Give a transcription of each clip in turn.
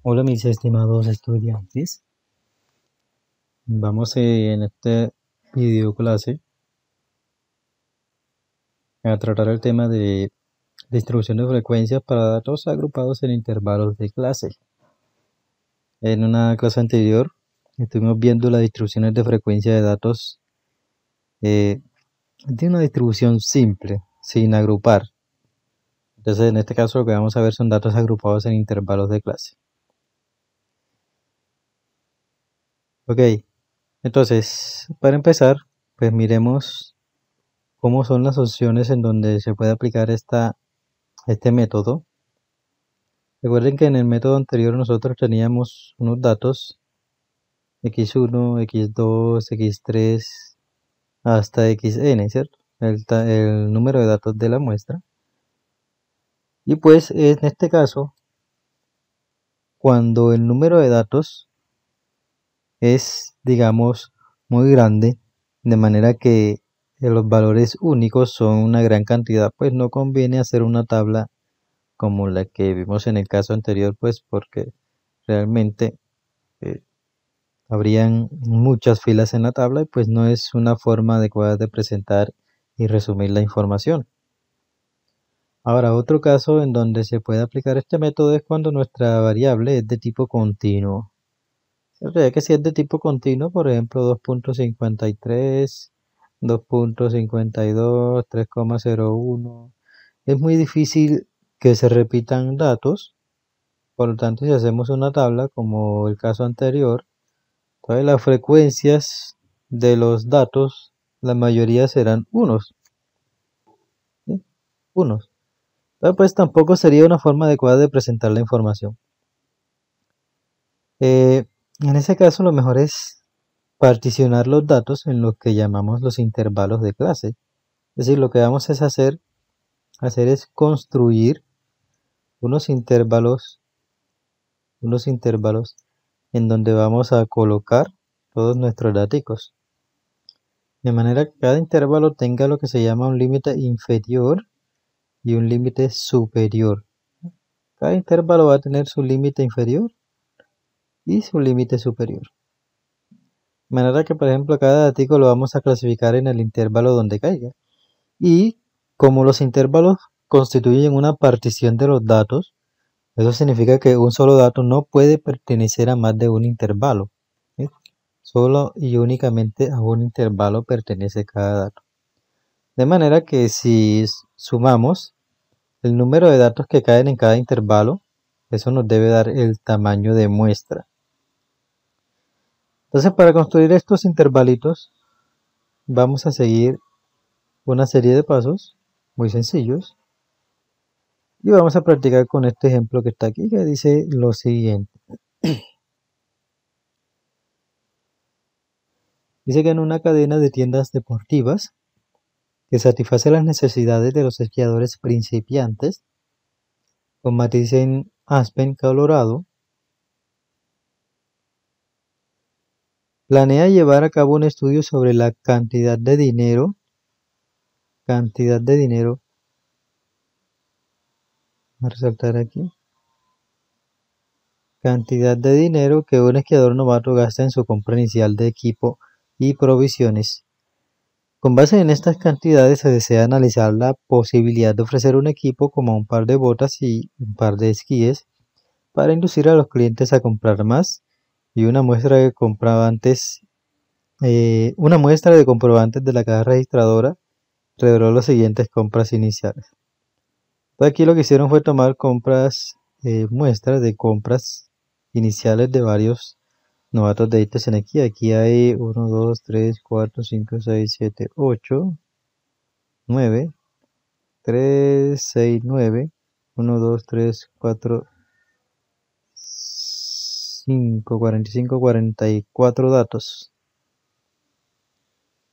Hola mis estimados estudiantes, vamos en este video clase a tratar el tema de distribución de frecuencias para datos agrupados en intervalos de clase. En una clase anterior estuvimos viendo las distribuciones de frecuencia de datos de una distribución simple, sin agrupar. Entonces en este caso lo que vamos a ver son datos agrupados en intervalos de clase. Ok, entonces para empezar, pues miremos cómo son las opciones en donde se puede aplicar este método. Recuerden que en el método anterior nosotros teníamos unos datos x1, x2, x3 hasta xn, ¿cierto? El número de datos de la muestra. Y pues en este caso, cuando el número de datos es, digamos, muy grande, de manera que los valores únicos son una gran cantidad, pues no conviene hacer una tabla como la que vimos en el caso anterior, pues porque realmente habrían muchas filas en la tabla y pues no es una forma adecuada de presentar y resumir la información. Ahora, otro caso en donde se puede aplicar este método es cuando nuestra variable es de tipo continuo. Ya que si es de tipo continuo, por ejemplo, 2.53, 2.52, 3,01, es muy difícil que se repitan datos. Por lo tanto, si hacemos una tabla como el caso anterior, entonces las frecuencias de los datos, la mayoría serán unos. ¿Sí? Unos. Entonces, pues tampoco sería una forma adecuada de presentar la información. En ese caso, lo mejor es particionar los datos en lo que llamamos los intervalos de clase. Es decir, lo que vamos a hacer es construir unos intervalos en donde vamos a colocar todos nuestros datos. De manera que cada intervalo tenga lo que se llama un límite inferior y un límite superior. Cada intervalo va a tener su límite inferior y su límite superior. De manera que, por ejemplo, cada dato lo vamos a clasificar en el intervalo donde caiga. Y como los intervalos constituyen una partición de los datos, eso significa que un solo dato no puede pertenecer a más de un intervalo. ¿Sí? Solo y únicamente a un intervalo pertenece cada dato. De manera que si sumamos el número de datos que caen en cada intervalo, eso nos debe dar el tamaño de muestra. Entonces, para construir estos intervalitos, vamos a seguir una serie de pasos muy sencillos. Y vamos a practicar con este ejemplo que está aquí, que dice lo siguiente. Dice que en una cadena de tiendas deportivas que satisface las necesidades de los esquiadores principiantes, con matriz en Aspen, Colorado, planea llevar a cabo un estudio sobre la cantidad de dinero, a resaltar aquí, cantidad de dinero que un esquiador novato gasta en su compra inicial de equipo y provisiones. Con base en estas cantidades se desea analizar la posibilidad de ofrecer un equipo como un par de botas y un par de esquíes para inducir a los clientes a comprar más y una muestra de comprobantes de la caja registradora reveló las siguientes compras iniciales. Entonces aquí lo que hicieron fue tomar muestras de compras iniciales de varios novatos de en aquí. Aquí hay 1, 2, 3, 4, 5, 6, 7, 8, 9, 3, 6, 9, 1, 2, 3, 4, 5, 45, 44 datos.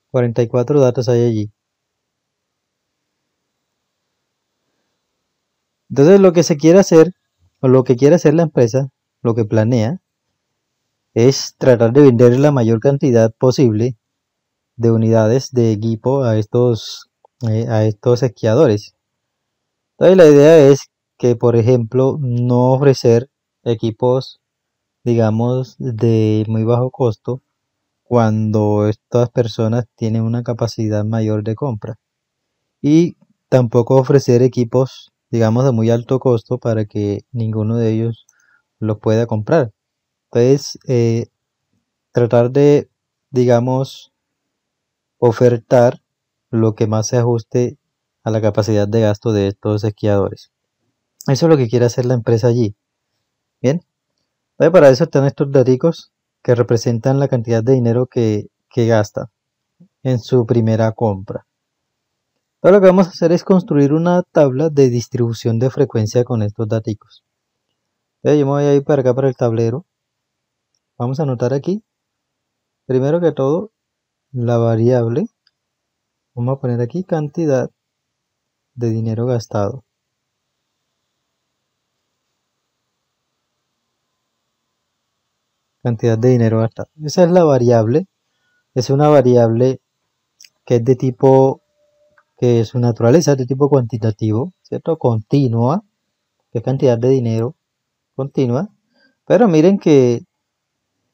44 datos hay allí. Entonces lo que se quiere hacer, o lo que quiere hacer la empresa, lo que planea, es tratar de vender la mayor cantidad posible de unidades de equipo a estos esquiadores. Entonces la idea es que, por ejemplo, no ofrecer equipos digamos, de muy bajo costo cuando estas personas tienen una capacidad mayor de compra. Y tampoco ofrecer equipos, digamos, de muy alto costo para que ninguno de ellos los pueda comprar. Entonces, tratar de, digamos, ofertar lo que más se ajuste a la capacidad de gasto de estos esquiadores. Eso es lo que quiere hacer la empresa allí. Bien, entonces para eso están estos datos que representan la cantidad de dinero que gasta en su primera compra. Ahora lo que vamos a hacer es construir una tabla de distribución de frecuencia con estos datos. Entonces yo me voy a ir para acá para el tablero. Vamos a anotar aquí, primero que todo, la variable. Vamos a poner aquí cantidad de dinero gastado. Cantidad de dinero gastado. Esa es la variable. Es una variable que es de tipo, que es su naturaleza de tipo cuantitativo, ¿cierto? Continua, que es cantidad de dinero continua. Pero miren que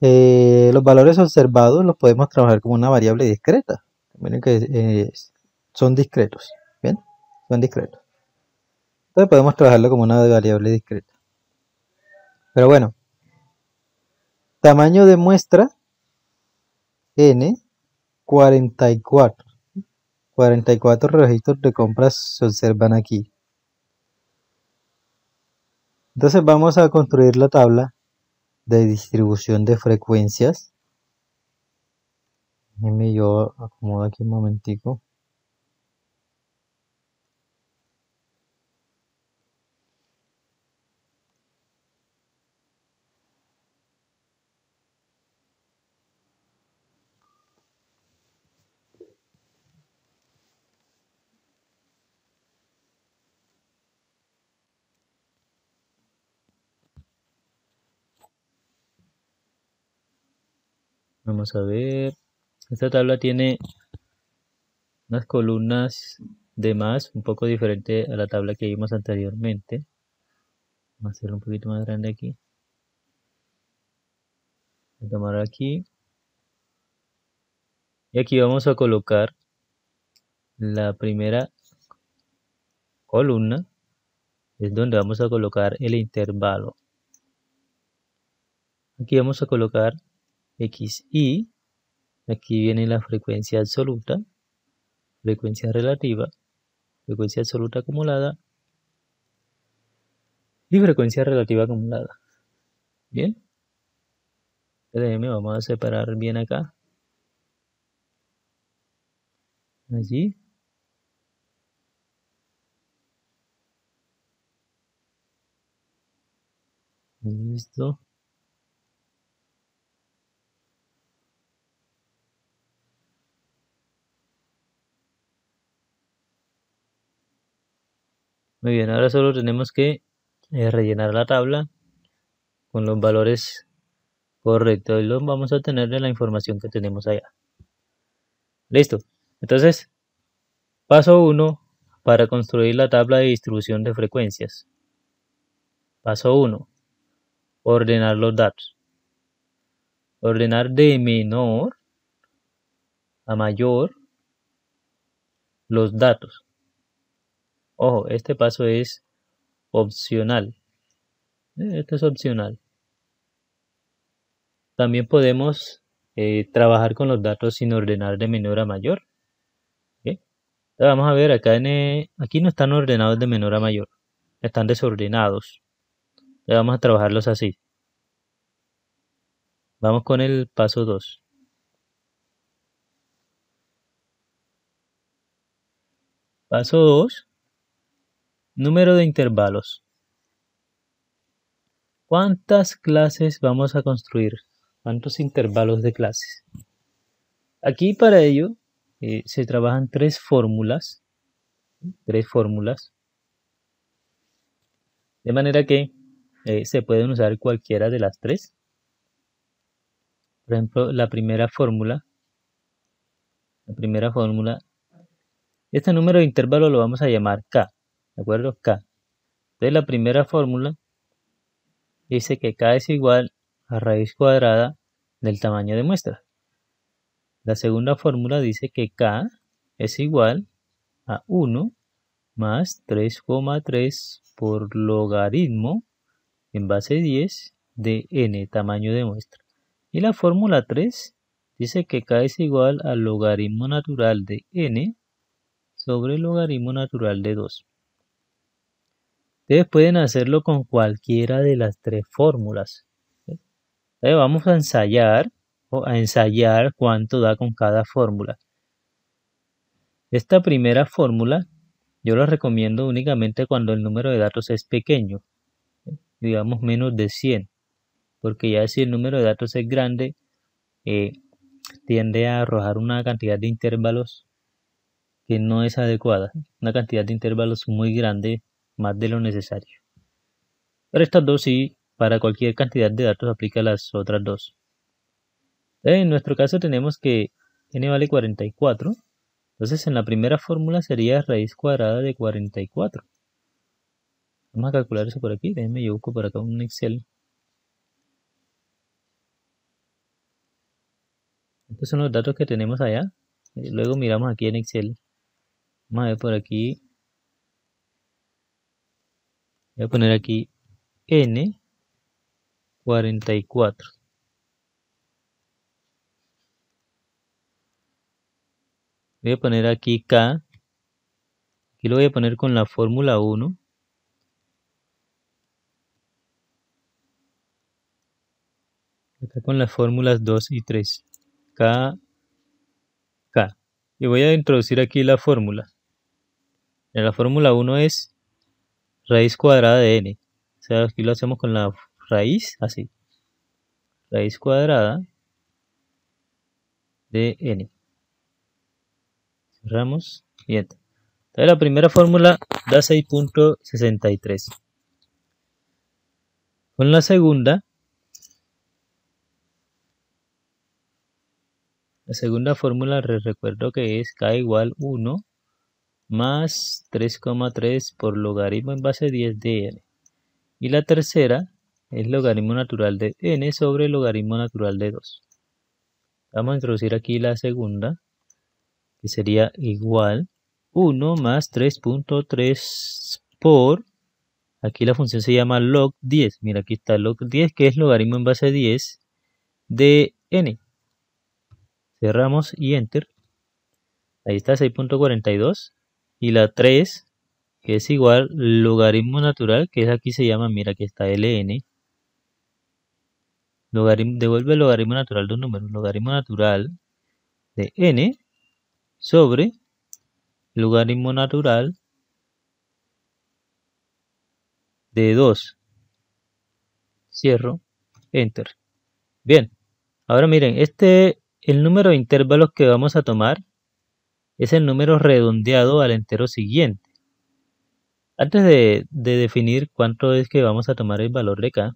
los valores observados los podemos trabajar como una variable discreta. Miren que son discretos. ¿Bien? Son discretos. Entonces podemos trabajarlo como una variable discreta. Pero bueno, tamaño de muestra n 44. 44 registros de compras se observan aquí. Entonces vamos a construir la tabla de distribución de frecuencias. Déjenme yo acomodo aquí un momentico. Vamos a ver. Esta tabla tiene unas columnas de más, un poco diferente a la tabla que vimos anteriormente. Vamos a hacerlo un poquito más grande aquí. Voy a tomar aquí. Y aquí vamos a colocar la primera columna. Es donde vamos a colocar el intervalo. Aquí vamos a colocar XY. Aquí viene la frecuencia absoluta, frecuencia relativa, frecuencia absoluta acumulada y frecuencia relativa acumulada. Bien. Vamos a separar bien acá. Allí. Listo. Muy bien, ahora solo tenemos que rellenar la tabla con los valores correctos y los vamos a obtener de la información que tenemos allá. Listo. Entonces, paso 1 para construir la tabla de distribución de frecuencias. Paso 1. Ordenar los datos. Ordenar de menor a mayor los datos. Ojo, este paso es opcional. Esto es opcional. También podemos trabajar con los datos sin ordenar de menor a mayor. ¿Okay? Entonces vamos a ver, acá aquí no están ordenados de menor a mayor. Están desordenados. Entonces vamos a trabajarlos así. Vamos con el paso 2. Paso 2. Número de intervalos. ¿Cuántas clases vamos a construir? ¿Cuántos intervalos de clases? Aquí para ello se trabajan tres fórmulas. De manera que se pueden usar cualquiera de las tres. Por ejemplo, la primera fórmula, este número de intervalo lo vamos a llamar K, ¿de acuerdo? K. Entonces la primera fórmula dice que K es igual a raíz cuadrada del tamaño de muestra. La segunda fórmula dice que K es igual a 1 más 3,3 por logaritmo en base 10 de n, tamaño de muestra. Y la fórmula 3 dice que K es igual al logaritmo natural de n sobre el logaritmo natural de 2. Ustedes pueden hacerlo con cualquiera de las tres fórmulas. Entonces vamos a ensayar cuánto da con cada fórmula. Esta primera fórmula yo la recomiendo únicamente cuando el número de datos es pequeño, digamos menos de 100, porque ya si el número de datos es grande, tiende a arrojar una cantidad de intervalos que no es adecuada, una cantidad de intervalos muy grande, más de lo necesario. Pero estas dos sí, para cualquier cantidad de datos aplica las otras dos. En nuestro caso tenemos que n vale 44, entonces en la primera fórmula sería raíz cuadrada de 44. Vamos a calcular eso por aquí, déjenme yo busco por acá un Excel. Estos son los datos que tenemos allá, luego miramos aquí en Excel. Vamos a ver por aquí, voy a poner aquí n 44. Voy a poner aquí K, aquí lo voy a poner con la fórmula 1. Acá con las fórmulas 2 y 3. K, K. Y voy a introducir aquí la fórmula. La fórmula 1 es raíz cuadrada de n. O sea, aquí lo hacemos con la raíz, así. Raíz cuadrada de n. Cerramos y enter. Entonces la primera fórmula da 6.63. Con la segunda fórmula recuerdo que es K igual 1 más 3,3 por logaritmo en base 10 de n. Y la tercera es logaritmo natural de n sobre logaritmo natural de 2. Vamos a introducir aquí la segunda, que sería igual 1 más 3.3 por, aquí la función se llama log 10. Mira, aquí está log 10, que es logaritmo en base 10 de n. Cerramos y enter. Ahí está 6.42. Y la 3, que es igual logaritmo natural, que es aquí se llama, mira, aquí está ln. Devuelve el logaritmo natural de un número. Logaritmo natural de n sobre logaritmo natural de 2. Cierro, enter. Bien, ahora miren, el número de intervalos que vamos a tomar es el número redondeado al entero siguiente. Antes de definir cuánto es que vamos a tomar el valor de K,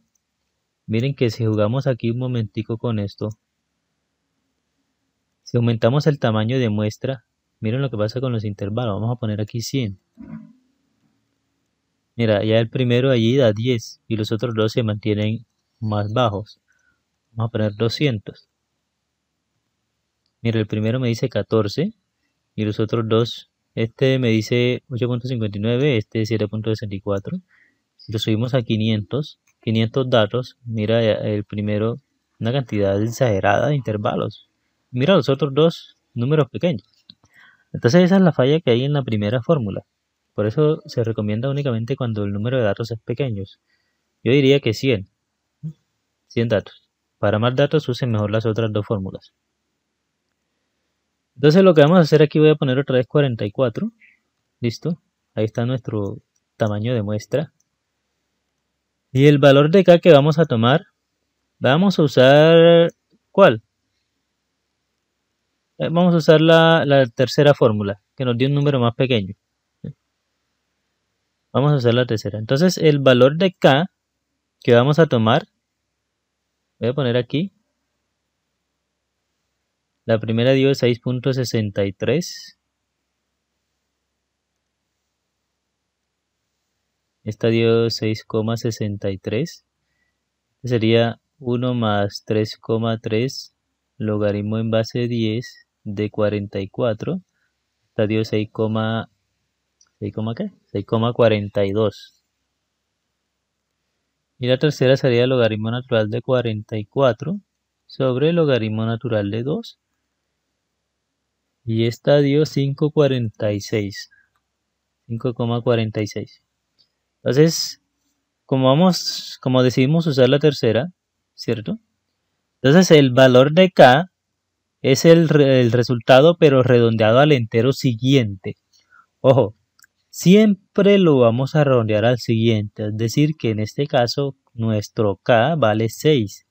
miren que si jugamos aquí un momentico con esto, si aumentamos el tamaño de muestra, miren lo que pasa con los intervalos. Vamos a poner aquí 100. Mira, ya el primero allí da 10 y los otros dos se mantienen más bajos. Vamos a poner 200. Mira, el primero me dice 14 y los otros dos, este me dice 8.59, este 7.64. Si lo subimos a 500 datos, mira el primero, una cantidad exagerada de intervalos. Mira los otros dos números pequeños. Entonces esa es la falla que hay en la primera fórmula. Por eso se recomienda únicamente cuando el número de datos es pequeño. Yo diría que 100 datos. Para más datos usen mejor las otras dos fórmulas. Entonces lo que vamos a hacer aquí, voy a poner otra vez 44. Listo. Ahí está nuestro tamaño de muestra. Y el valor de K que vamos a tomar, vamos a usar, ¿cuál? Vamos a usar la tercera fórmula, que nos dio un número más pequeño. Vamos a usar la tercera. Entonces el valor de K que vamos a tomar, voy a poner aquí. La primera dio 6.63. Esta dio 6,63. Sería 1 más 3,3 logaritmo en base 10 de 44. Esta dio 6, ¿qué? 6,42. Y la tercera sería el logaritmo natural de 44 sobre el logaritmo natural de 2. Y esta dio 5,46. 5,46. Entonces, como decidimos usar la tercera, ¿cierto? Entonces el valor de K es el resultado, pero redondeado al entero siguiente. Ojo, siempre lo vamos a redondear al siguiente, es decir, que en este caso nuestro K vale 6.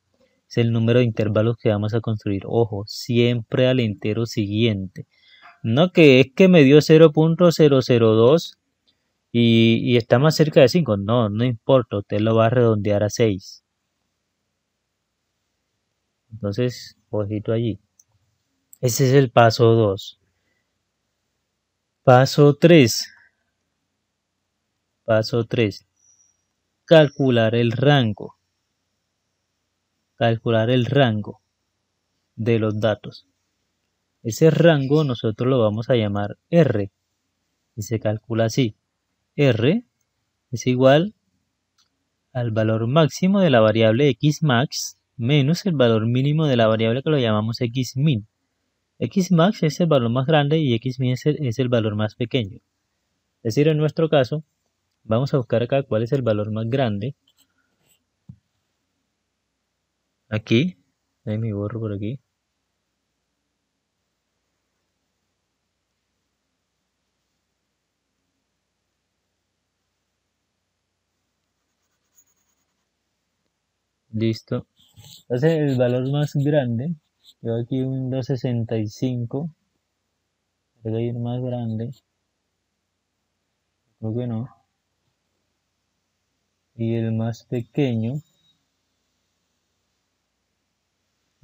Es el número de intervalos que vamos a construir. Ojo, siempre al entero siguiente. No que es que me dio 0.002 y está más cerca de 5. No, no importa, usted lo va a redondear a 6. Entonces, ojito allí. Ese es el paso 2. Paso 3. Paso 3. Calcular el rango. Calcular el rango de los datos. Ese rango nosotros lo vamos a llamar R. Y se calcula así. R es igual al valor máximo de la variable xmax menos el valor mínimo de la variable que lo llamamos xmin. Xmax es el valor más grande y xmin es el valor más pequeño. Es decir, en nuestro caso, vamos a buscar acá cuál es el valor más grande. Aquí, ahí me borro por aquí. Listo. Entonces el valor más grande, yo aquí un 265. Creo que hay uno más grande. Creo que no. Y el más pequeño,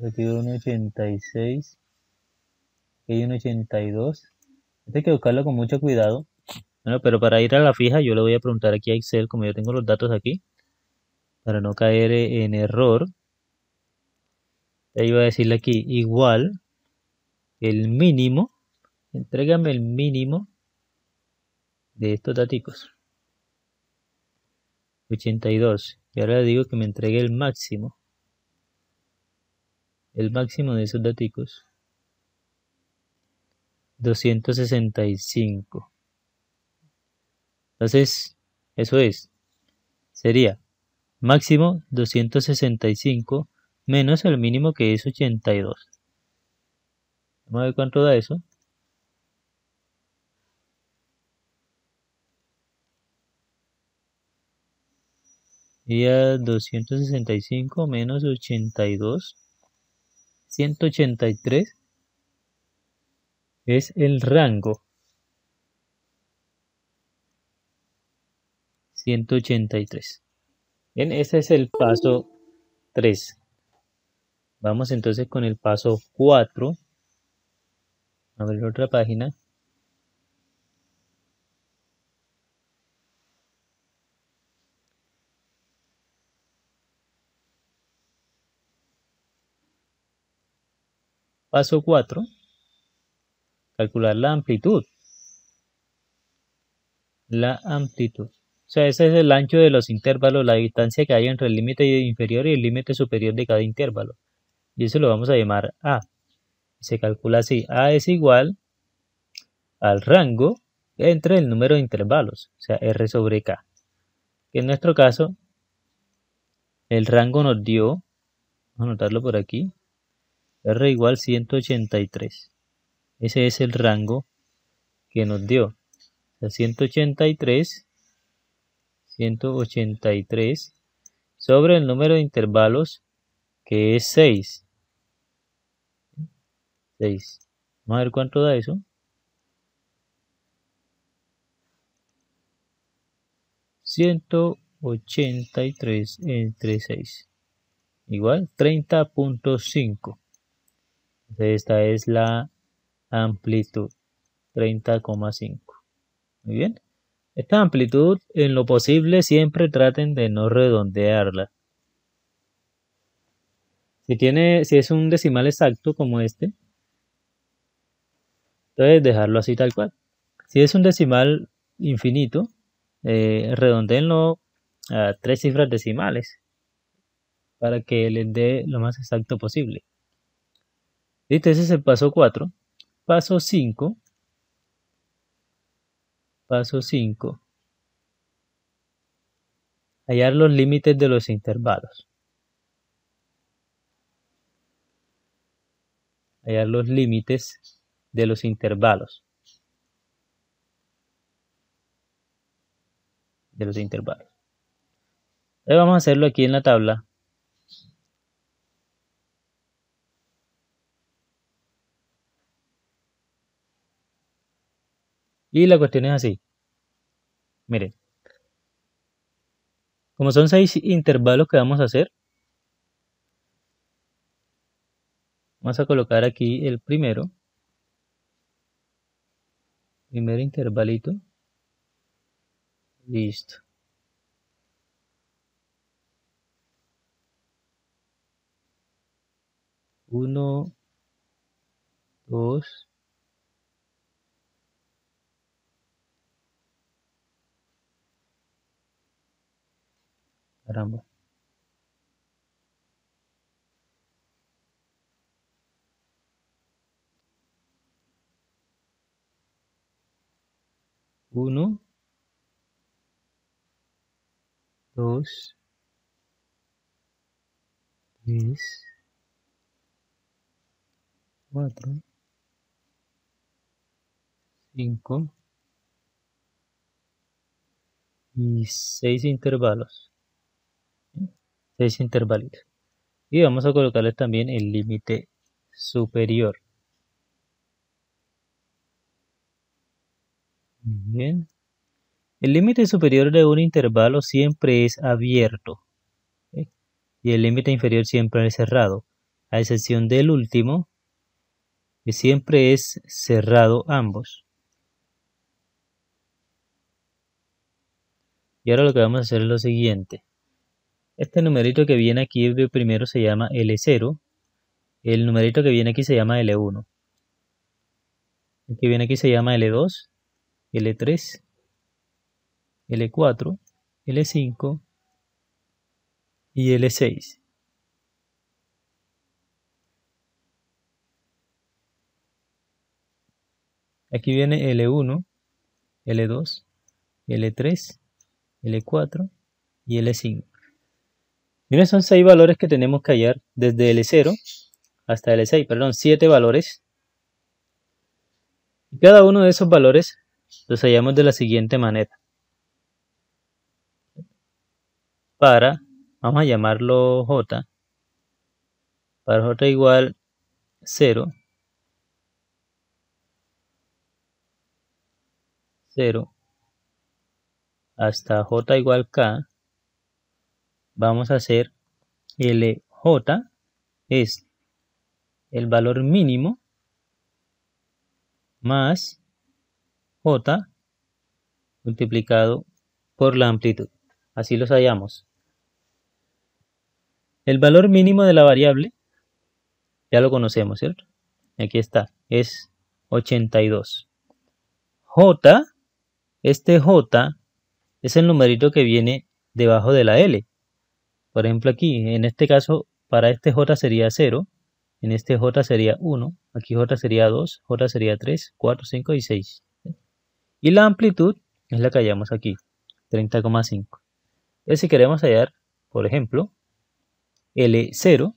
aquí hay un 86. Aquí hay un 82. Hay que buscarlo con mucho cuidado. Bueno, pero para ir a la fija yo le voy a preguntar aquí a Excel, como yo tengo los datos aquí, para no caer en error. Ahí va a decirle aquí igual el mínimo, entrégame el mínimo de estos datos. 82. Y ahora le digo que me entregue el máximo. El máximo de esos datos. 265. Entonces, eso sería máximo 265 menos el mínimo que es 82. Vamos a ver cuánto da eso. Y a 265 menos 82, 183 es el rango. 183. Bien, ese es el paso 3. Vamos entonces con el paso 4. A ver otra página. Paso 4. Calcular la amplitud. La amplitud. O sea, ese es el ancho de los intervalos, la distancia que hay entre el límite inferior y el límite superior de cada intervalo. Y eso lo vamos a llamar A. Se calcula así. A es igual al rango entre el número de intervalos, o sea, R sobre K. En nuestro caso, el rango nos dio, vamos a anotarlo por aquí, R igual 183. Ese es el rango que nos dio. O sea, 183 sobre el número de intervalos que es 6. 6. Vamos a ver cuánto da eso. 183 entre 6. Igual 30.5. Esta es la amplitud. 30,5. Muy bien. Esta amplitud, en lo posible, siempre traten de no redondearla. Si es un decimal exacto como este, entonces dejarlo así tal cual. Si es un decimal infinito, redondéenlo a 3 cifras decimales para que les dé lo más exacto posible. Listo, ese es el paso 4. Paso 5. Paso 5. Hallar los límites de los intervalos. Hallar los límites de los intervalos. Vamos a hacerlo aquí en la tabla. Y la cuestión es así. Miren. Como son 6 intervalos que vamos a hacer, vamos a colocar aquí el primer intervalito. Listo. Uno, dos, caramba. Uno, dos, tres, cuatro, cinco y 6 intervalos. 6 intervalitos. Y vamos a colocarles también el límite superior. Bien. El límite superior de un intervalo siempre es abierto. ¿Sí? Y el límite inferior siempre es cerrado. A excepción del último, que siempre es cerrado ambos. Y ahora lo que vamos a hacer es lo siguiente. Este numerito que viene aquí de primero se llama L0. El numerito que viene aquí se llama L1. El que viene aquí se llama L2, L3, L4, L5 y L6. Aquí viene L1, L2, L3, L4 y L5. Miren, son 6 valores que tenemos que hallar desde L0 hasta L6, perdón, 7 valores. Y cada uno de esos valores los hallamos de la siguiente manera. Vamos a llamarlo J. Para J igual 0, 0, hasta J igual K, vamos a hacer LJ es el valor mínimo más J multiplicado por la amplitud. Así los hallamos. El valor mínimo de la variable ya lo conocemos, ¿cierto? Aquí está, es 82. J, este J es el numerito que viene debajo de la L. Por ejemplo aquí, en este caso, para este J sería 0, en este J sería 1, aquí J sería 2, J sería 3, 4, 5 y 6. Y la amplitud es la que hallamos aquí, 30,5. Entonces si queremos hallar, por ejemplo, L0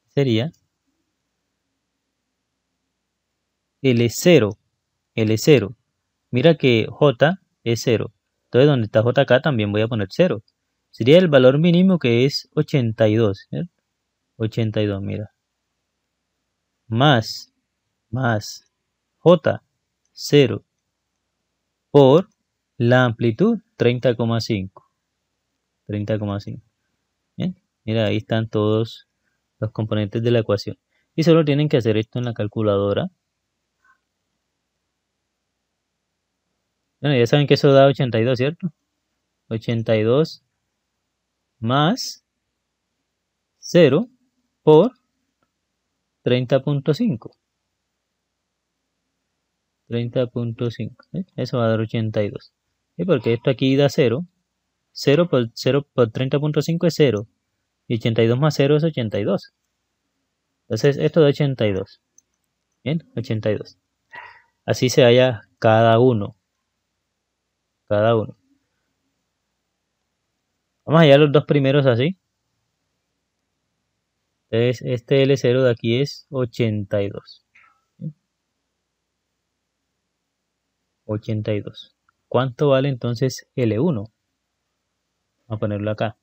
sería L0, L0. Mira que J es 0. Entonces donde está JK también voy a poner 0. Sería el valor mínimo que es 82. ¿cierto? 82, mira. Más J, 0, por la amplitud, 30,5. 30,5. ¿Bien? Mira, ahí están todos los componentes de la ecuación. Y solo tienen que hacer esto en la calculadora. Bueno, ya saben que eso da 82, ¿cierto? 82 más 0 por 30.5. 30.5. Eso va a dar 82. ¿Y porque esto aquí da 0? 0 por 30.5 es 0. Y 82 más 0 es 82. Entonces esto da 82. Bien, 82. Así se halla cada uno. Cada uno. Vamos a hallar los dos primeros así. Entonces este L0 de aquí es 82. 82. ¿Cuánto vale entonces L1? Vamos a ponerlo acá.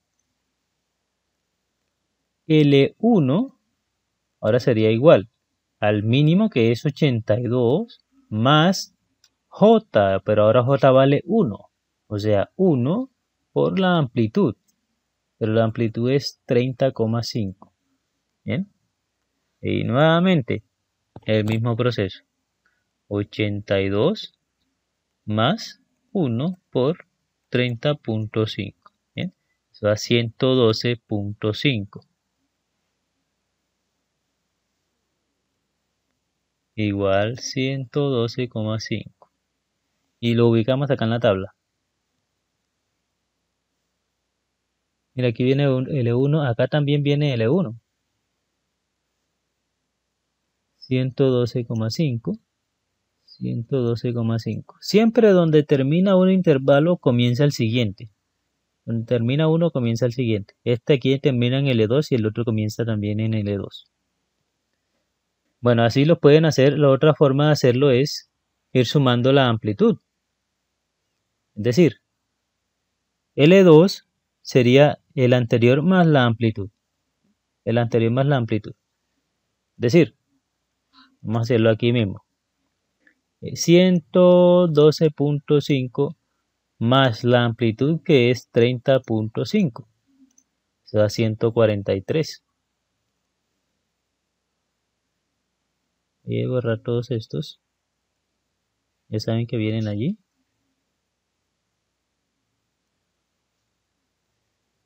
L1 ahora sería igual al mínimo, que es 82, más J, pero ahora J vale 1. O sea, 1 por la amplitud. Pero la amplitud es 30,5. Bien. Y nuevamente, el mismo proceso. 82 más 1 por 30.5. Bien. Eso da 112.5. Igual 112,5. Y lo ubicamos acá en la tabla. Mira, aquí viene L1, acá también viene L1. 112,5. 112,5. Siempre donde termina un intervalo comienza el siguiente. Donde termina uno comienza el siguiente. Este aquí termina en L2 y el otro comienza también en L2. Bueno, así lo pueden hacer. La otra forma de hacerlo es ir sumando la amplitud. Es decir, L2 sería el anterior más la amplitud. El anterior más la amplitud. Es decir, vamos a hacerlo aquí mismo. 112.5 más la amplitud, que es 30.5. Se da 143. Voy a borrar todos estos. Ya saben que vienen allí.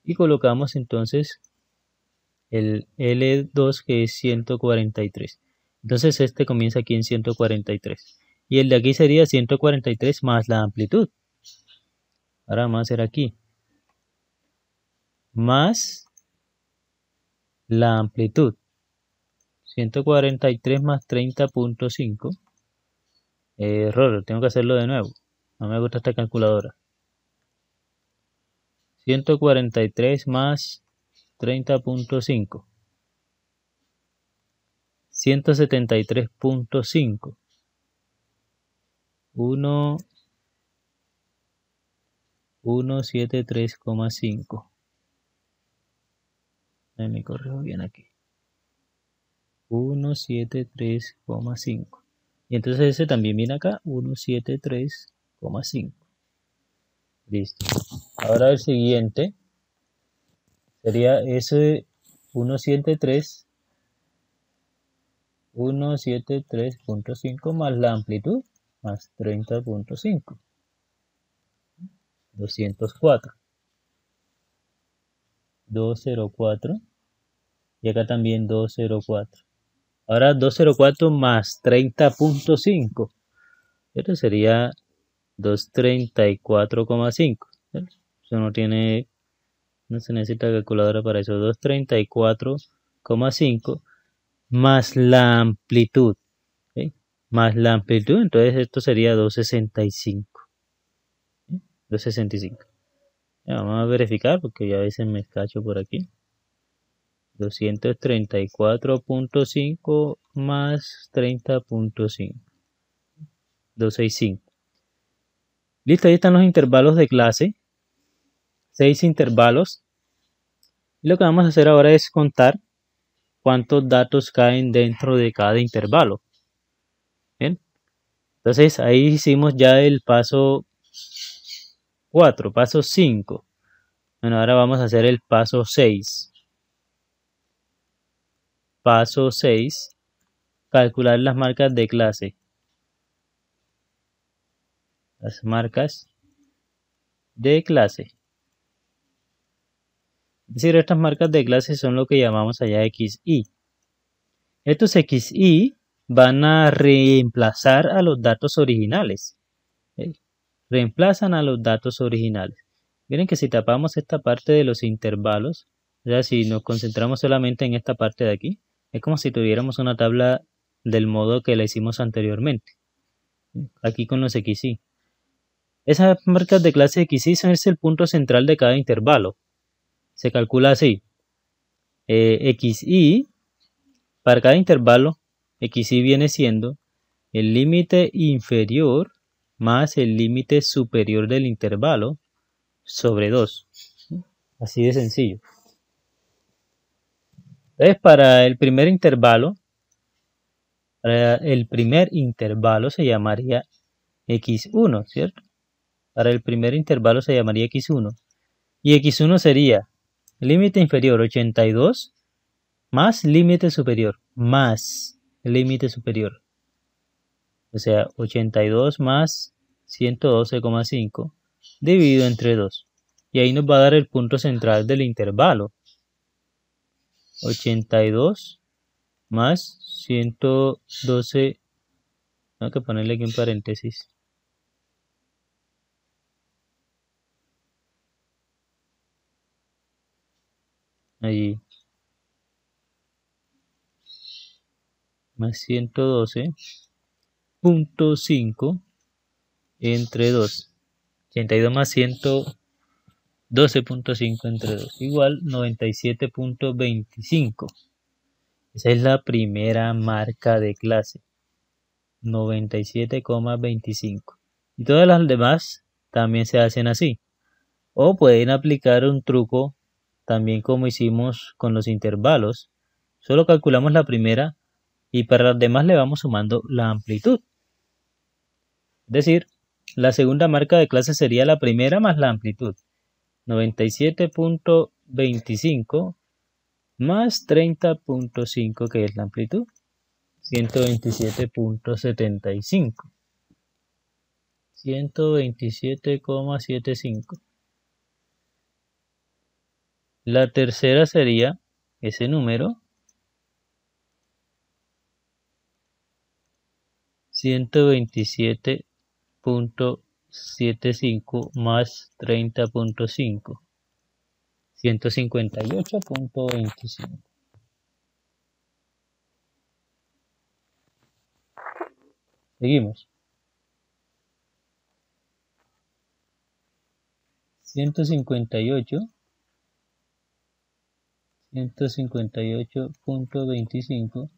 Y colocamos entonces el L2, que es 143. Entonces este comienza aquí en 143. Y el de aquí sería 143 más la amplitud. Ahora vamos a hacer aquí. Más la amplitud. 143 más 30.5. Error, tengo que hacerlo de nuevo. No me gusta esta calculadora. 143 más 30.5. 173.5. 173,5. Me corrijo bien aquí. 173,5. Y entonces ese también viene acá. 173,5. Listo. Ahora el siguiente sería ese 173.5 más la amplitud más 30.5. 204. 204. Y acá también 204. Ahora 204 más 30.5. Esto sería 234,5. Eso no se necesita calculadora para eso. 234,5 más la amplitud. ¿Sí? Más la amplitud, entonces esto sería 265. 265. Ya, vamos a verificar porque ya a veces me escacho por aquí. 234.5 más 30.5. 265. Listo, ahí están los intervalos de clase. 6 intervalos. Y lo que vamos a hacer ahora es contar cuántos datos caen dentro de cada intervalo. Bien. Entonces ahí hicimos ya el paso 4, paso 5. Bueno, ahora vamos a hacer el paso 6. Paso 6. Calcular las marcas de clase. Las marcas de clase. Es decir, estas marcas de clase son lo que llamamos allá XY. Estos XY van a reemplazar a los datos originales. Reemplazan a los datos originales. Miren que si tapamos esta parte de los intervalos, ya si nos concentramos solamente en esta parte de aquí, es como si tuviéramos una tabla del modo que la hicimos anteriormente. Aquí con los XY. Esas marcas de clase XY son el punto central de cada intervalo. Se calcula así. XY, para cada intervalo, XY viene siendo el límite inferior más el límite superior del intervalo sobre 2. Así de sencillo. Entonces, para el primer intervalo se llamaría X1, ¿cierto? Para el primer intervalo se llamaría X1. Y X1 sería límite inferior 82 más límite superior, más límite superior. O sea, 82 más 112,5 dividido entre 2. Y ahí nos va a dar el punto central del intervalo. 82 más 112. Tengo que ponerle aquí un paréntesis. Allí. Más 112.5 entre 2. 82 más 112.5 entre 2. Igual 97.25. Esa es la primera marca de clase. 97,25. Y todas las demás también se hacen así. O pueden aplicar un truco también como hicimos con los intervalos. Solo calculamos la primera y para las demás le vamos sumando la amplitud. Es decir, la segunda marca de clase sería la primera más la amplitud. 97.25 más 30.5, que es la amplitud. 127.75. 127,75. La tercera sería ese número. 127.75 más 30.5. 158.25. Seguimos. 158.25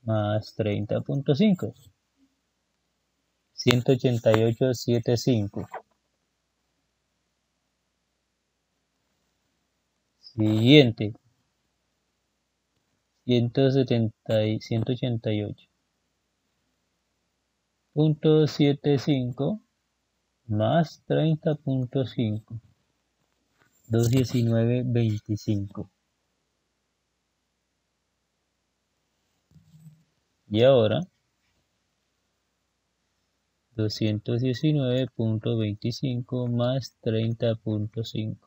más 30.5. 188.75. Siguiente. 188.75 más 30.5. 219.25. Y ahora 219.25 más 30.5.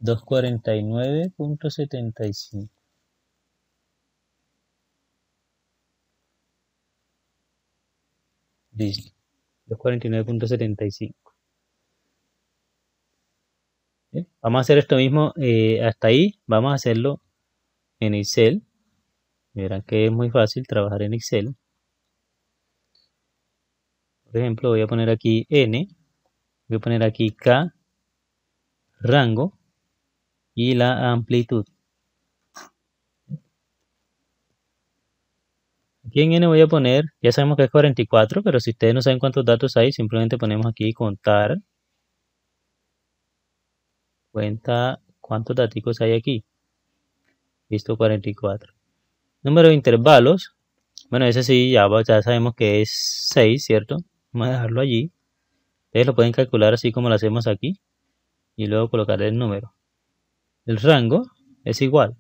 249.75. Listo. 249.75. Vamos a hacer esto mismo hasta ahí. Vamos a hacerlo en Excel. Verán que es muy fácil trabajar en Excel. Por ejemplo, voy a poner aquí N. Voy a poner aquí K, rango y la amplitud. Aquí en N voy a poner, ya sabemos que es 44, pero si ustedes no saben cuántos datos hay, simplemente ponemos aquí contar. Cuenta cuántos datos hay aquí. Listo, 44. Número de intervalos. Bueno, ese sí, ya sabemos que es 6, ¿cierto? Vamos a dejarlo allí. Ustedes lo pueden calcular así como lo hacemos aquí. Y luego colocar el número. El rango es igual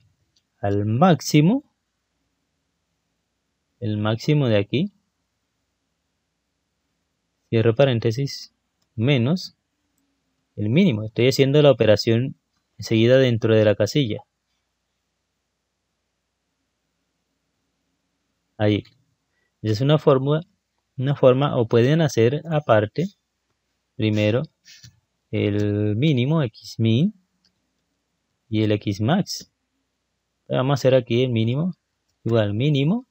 al máximo. El máximo de aquí. Cierro paréntesis. Menos el mínimo. Estoy haciendo la operación enseguida dentro de la casilla. Ahí. Es una forma, o pueden hacer aparte, primero, el mínimo xmin y el xmax. Vamos a hacer aquí el mínimo, igual mínimo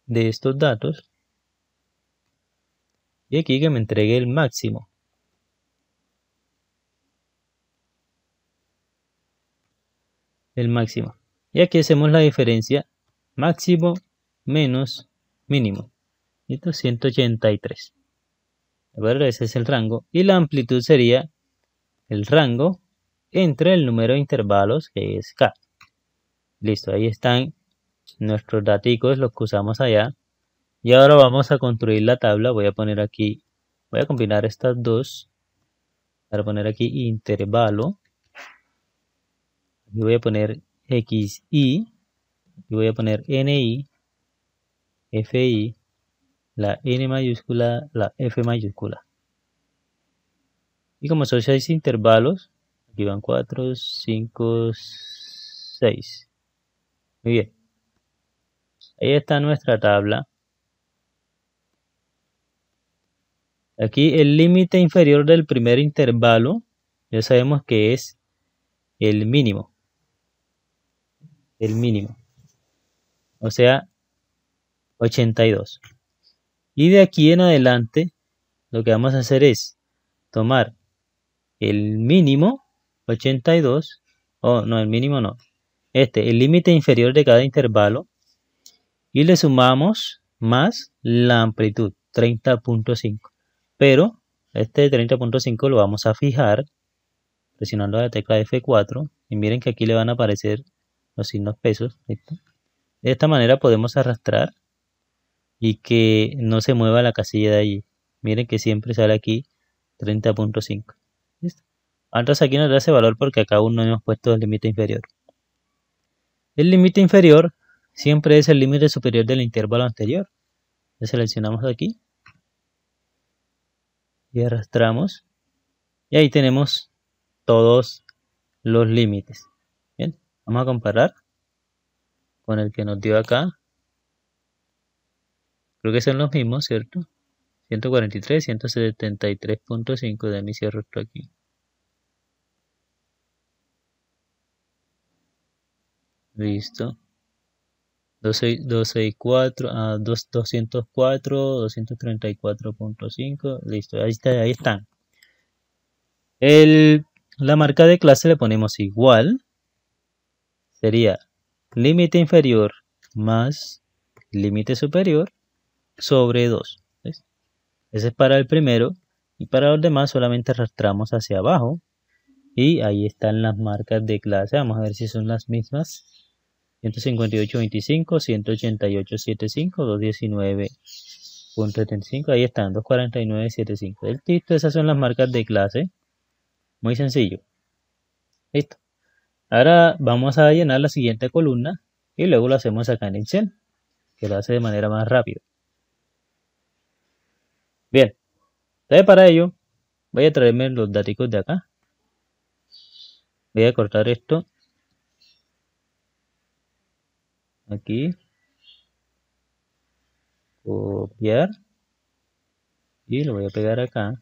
de estos datos. Y aquí que me entregue el máximo. El máximo. Y aquí hacemos la diferencia máximo menos mínimo. Esto es 183. ¿De acuerdo? Ese es el rango. Y la amplitud sería el rango entre el número de intervalos, que es K. Listo, ahí están nuestros datos, los que usamos allá. Y ahora vamos a construir la tabla. Voy a poner aquí, voy a combinar estas dos para poner aquí intervalo. Y voy a poner xi y voy a poner ni, fi, la n mayúscula, la f mayúscula. Y como son 6 intervalos, aquí van 4, 5, 6. Muy bien. Ahí está nuestra tabla. Aquí el límite inferior del primer intervalo, ya sabemos que es el mínimo. El mínimo. O sea, 82. Y de aquí en adelante, lo que vamos a hacer es tomar el mínimo, 82, no, el mínimo no. El límite inferior de cada intervalo, y le sumamos más la amplitud, 30.5. Pero este 30.5 lo vamos a fijar presionando la tecla F4 y miren que aquí le van a aparecer los signos pesos. ¿Listo? De esta manera podemos arrastrar y que no se mueva la casilla de allí. Miren que siempre sale aquí 30.5. ¿Listo? Entonces aquí nos da ese valor porque acá aún no hemos puesto el límite inferior. El límite inferior siempre es el límite superior del intervalo anterior. Le seleccionamos aquí y arrastramos. Y ahí tenemos todos los límites. Bien, vamos a comparar con el que nos dio acá. Creo que son los mismos, ¿cierto? 143, 173.5 de mi cierro esto aquí. Listo. 264, 204, 234.5. Listo, ahí están. La marca de clase le ponemos igual. Sería límite inferior más límite superior sobre 2. ¿Ves? Ese es para el primero. Y para los demás solamente arrastramos hacia abajo. Y ahí están las marcas de clase. Vamos a ver si son las mismas. 158.25, 188.75, 219.75. Ahí están, 249.75. Listo, esas son las marcas de clase. Muy sencillo. Listo. Ahora vamos a llenar la siguiente columna y luego lo hacemos acá en Excel, que lo hace de manera más rápida. Bien, entonces para ello voy a traerme los datos de acá. Voy a cortar esto aquí, copiar y lo voy a pegar acá,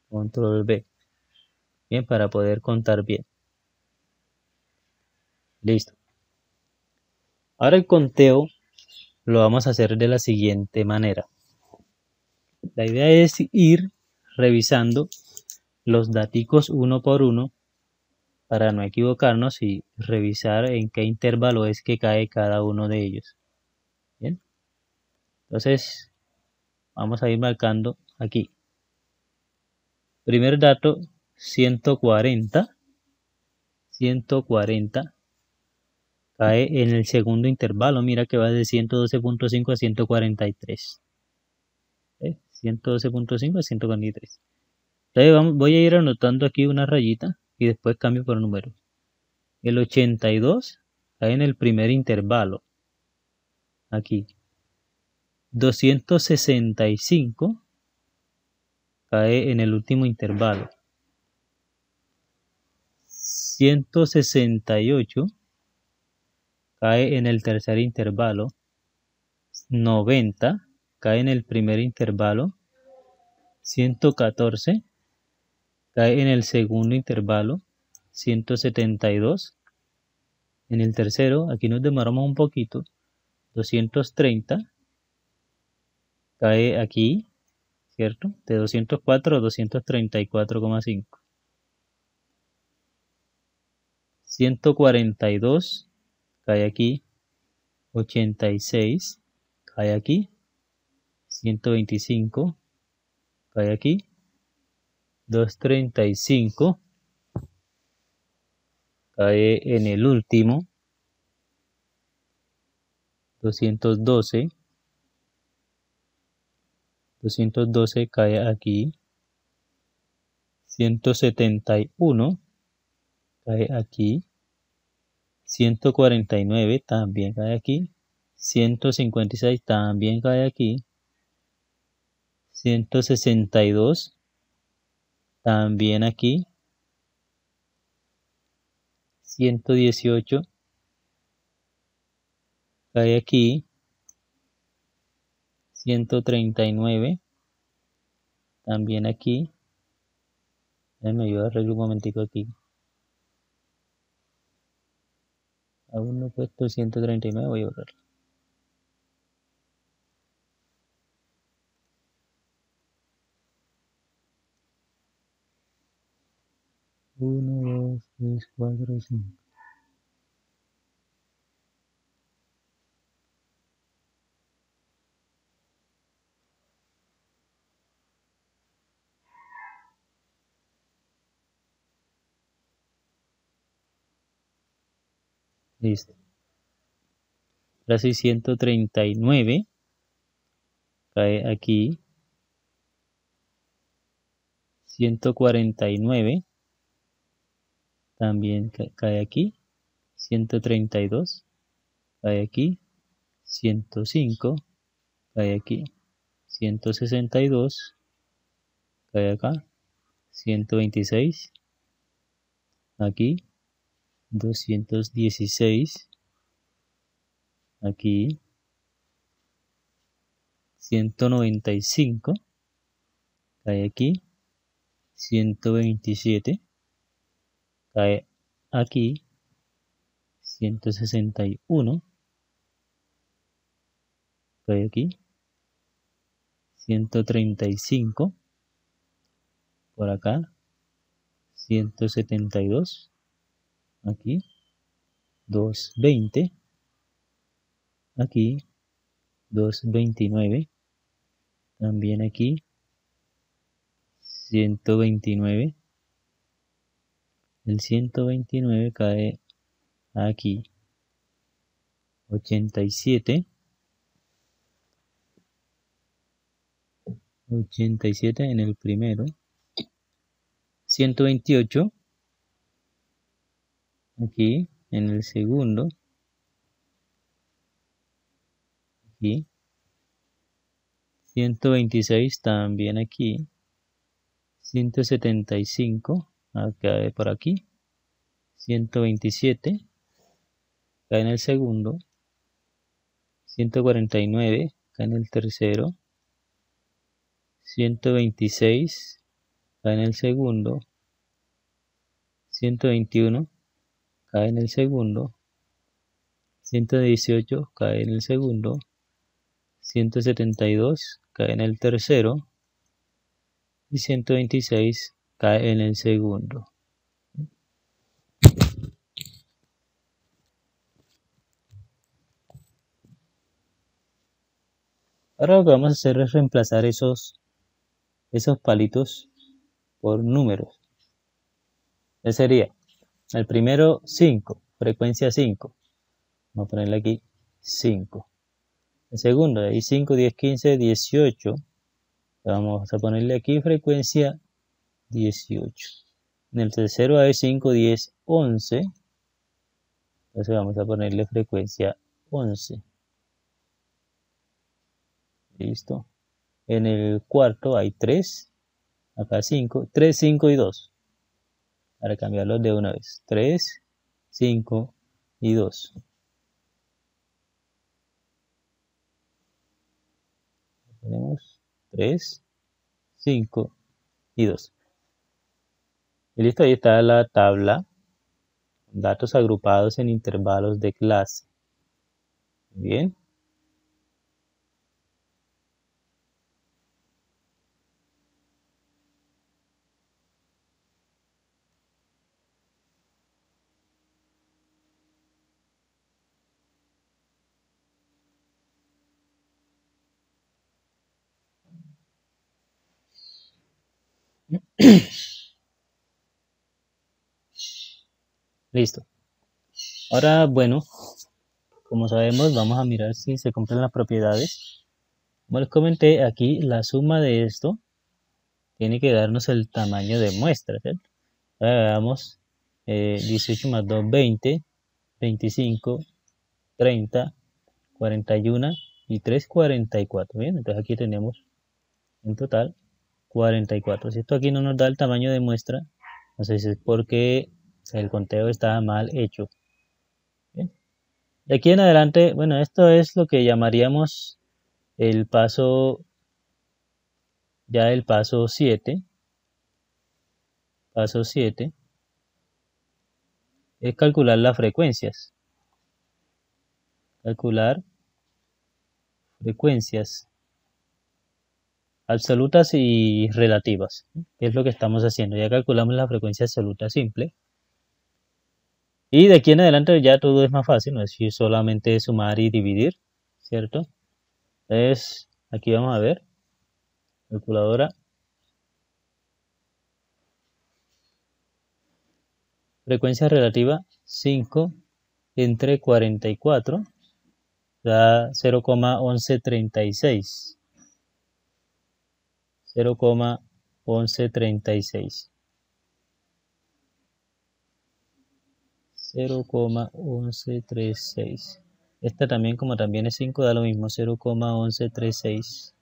control B. Bien, para poder contar bien. Listo. Ahora el conteo lo vamos a hacer de la siguiente manera. La idea es ir revisando los datos uno por uno para no equivocarnos y revisar en qué intervalo es que cae cada uno de ellos. Bien. Entonces, vamos a ir marcando aquí. Primer dato, 140. 140 cae en el segundo intervalo. Mira que va de 112.5 a 143. 112.5 a 143. Entonces voy a ir anotando aquí una rayita y después cambio por número. El 82 cae en el primer intervalo. Aquí. 265 cae en el último intervalo. 168 cae en el tercer intervalo. 90 cae en el primer intervalo. 114 cae en el segundo intervalo. 172 en el tercero, aquí nos demoramos un poquito. 230 cae aquí, ¿cierto? De 204 a 234,5. 142 cae aquí. 86 cae aquí. 125 cae aquí. 235 cae en el último. 212 cae aquí. 171 cae aquí. 149 también cae aquí. 156 también cae aquí. 162 también aquí. 118 cae aquí. 139 también aquí. Me ayuda a arreglar un momentico aquí. Aún no he puesto 139, voy a borrarlo. Uno, dos, tres, cuatro, cinco. Listo. Ahora sí, 139 cae aquí. 149 también cae aquí. 132 cae aquí. 105 cae aquí. 162 cae acá. 126 aquí. 216 aquí. 195 cae aquí. 127 cae aquí. 161 cae aquí. 135 por acá. 172 aquí. 220 aquí. 229 también aquí. 129. El 129 cae aquí. 87. 87 en el primero. 128 aquí en el segundo. Aquí. 126 también aquí. 175 cae por aquí. 127 cae en el segundo. 149 cae en el tercero. 126 cae en el segundo. 121 cae en el segundo. 118 cae en el segundo. 172 cae en el tercero. Y 126 cae en el segundo. Ahora lo que vamos a hacer es reemplazar esos palitos por números. ¿Qué sería? El primero 5, frecuencia 5. Vamos a ponerle aquí 5. El segundo, de ahí 5, 10, 15, 18. Vamos a ponerle aquí frecuencia 18. En el tercero hay 5, 10, 11. Entonces vamos a ponerle frecuencia 11. Listo. En el cuarto hay 3. Acá 5, 3, 5 y 2. Para cambiarlos de una vez. 3, 5 y 2. Tenemos 3, 5 y 2. Y listo, ahí está la tabla. Datos agrupados en intervalos de clase. Bien. Listo. Ahora, bueno, como sabemos, vamos a mirar si se cumplen las propiedades. Como les comenté, aquí la suma de esto tiene que darnos el tamaño de muestra, ¿cierto? Ahora veamos, 18 más 2, 20, 25, 30, 41 y 3, 44. Bien, entonces aquí tenemos en total 44. Si esto aquí no nos da el tamaño de muestra, entonces es porque el conteo está mal hecho. Bien. De aquí en adelante, bueno, esto es lo que llamaríamos el paso, ya el paso 7. Paso 7 es calcular las frecuencias. Calcular frecuencias absolutas y relativas, que es lo que estamos haciendo. Ya calculamos la frecuencia absoluta simple. Y de aquí en adelante ya todo es más fácil, no es decir, solamente sumar y dividir, ¿cierto? Entonces, aquí vamos a ver, calculadora. Frecuencia relativa 5 entre 44 da 0,1136. 0,1136. 0,1136. Esta también, como también es 5, da lo mismo, 0,1136.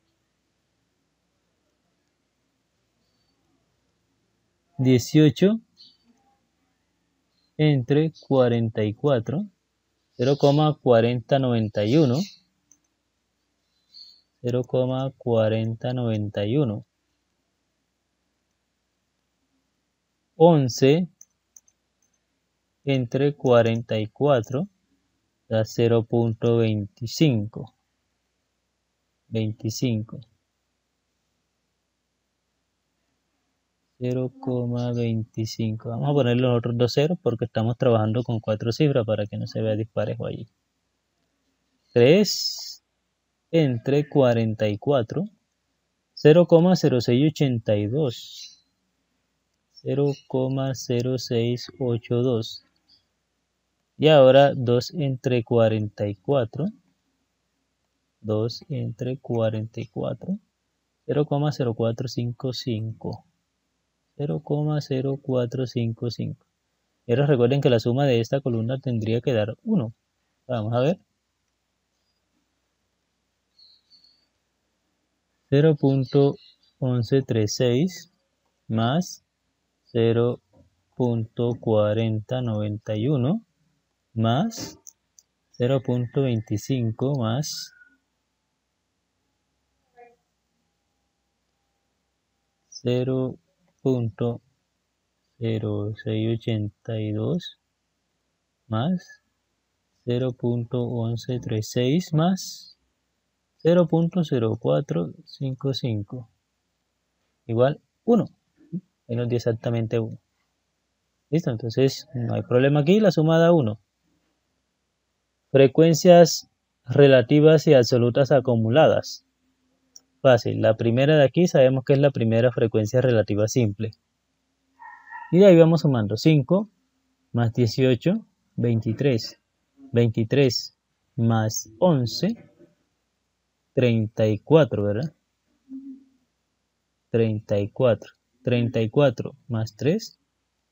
18 entre 44, 0,4091. 0,4091. 11 entre 44 da 0,25. 25. 0,25. Vamos a poner los otros dos ceros porque estamos trabajando con 4 cifras para que no se vea disparejo allí. 3 entre 44, 0,0682. 0,0682. Y ahora 2 entre 44. 2 entre 44. 0,0455. 0,0455. Y ahora recuerden que la suma de esta columna tendría que dar 1. Vamos a ver. 0,1136 más 0,4091 más 0,25 más 0,0682 más 0,1136 más 0,0455 igual 1. Ahí nos dio exactamente 1. ¿Listo? Entonces no hay problema aquí, la suma da 1. Frecuencias relativas y absolutas acumuladas. Fácil, la primera de aquí sabemos que es la primera frecuencia relativa simple. Y de ahí vamos sumando 5 más 18, 23. 23 más 11, 34, ¿verdad? 34. 34 más 3,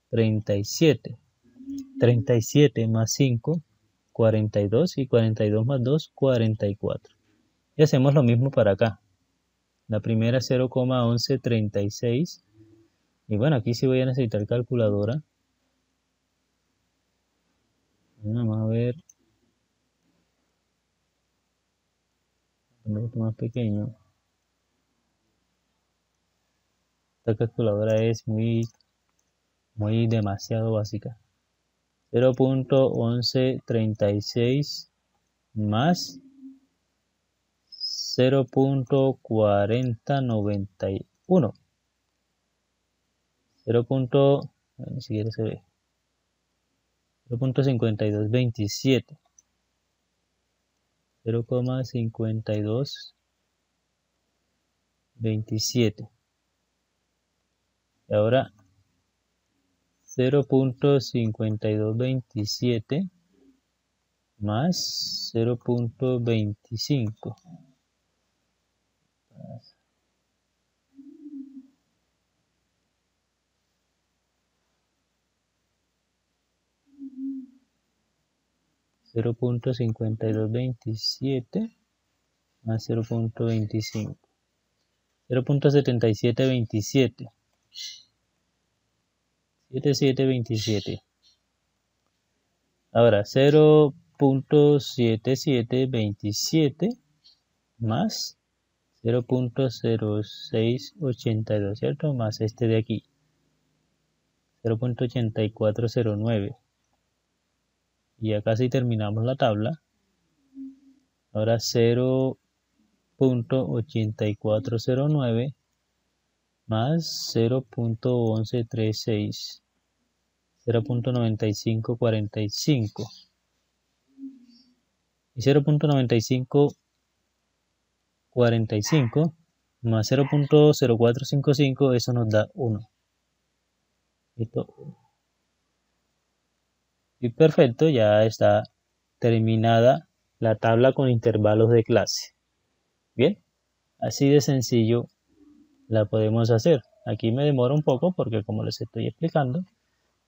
37. 37 más 5, 42. Y 42 más 2, 44. Y hacemos lo mismo para acá. La primera 0,1136 Y bueno, aquí sí voy a necesitar calculadora. Vamos a ver. Un poquito más pequeño. Esta calculadora es muy demasiado básica. 0.1136 más 0.4091. Ni siquiera se ve. 0.5227. 0.5227. Y ahora 0.5227 más 0.25. 0.5227 más 0.25. 0.7727. 7727. Ahora 0.7727 más 0.0682, ¿cierto? Más este de aquí. 0.8409. Y ya casi terminamos la tabla. Ahora 0.8409 más 0.1136. 0.9545. Y 0.9545 más 0.0455, eso nos da 1. ¿Listo? Y perfecto, ya está terminada la tabla con intervalos de clase. Bien, así de sencillo la podemos hacer. Aquí me demoro un poco porque como les estoy explicando,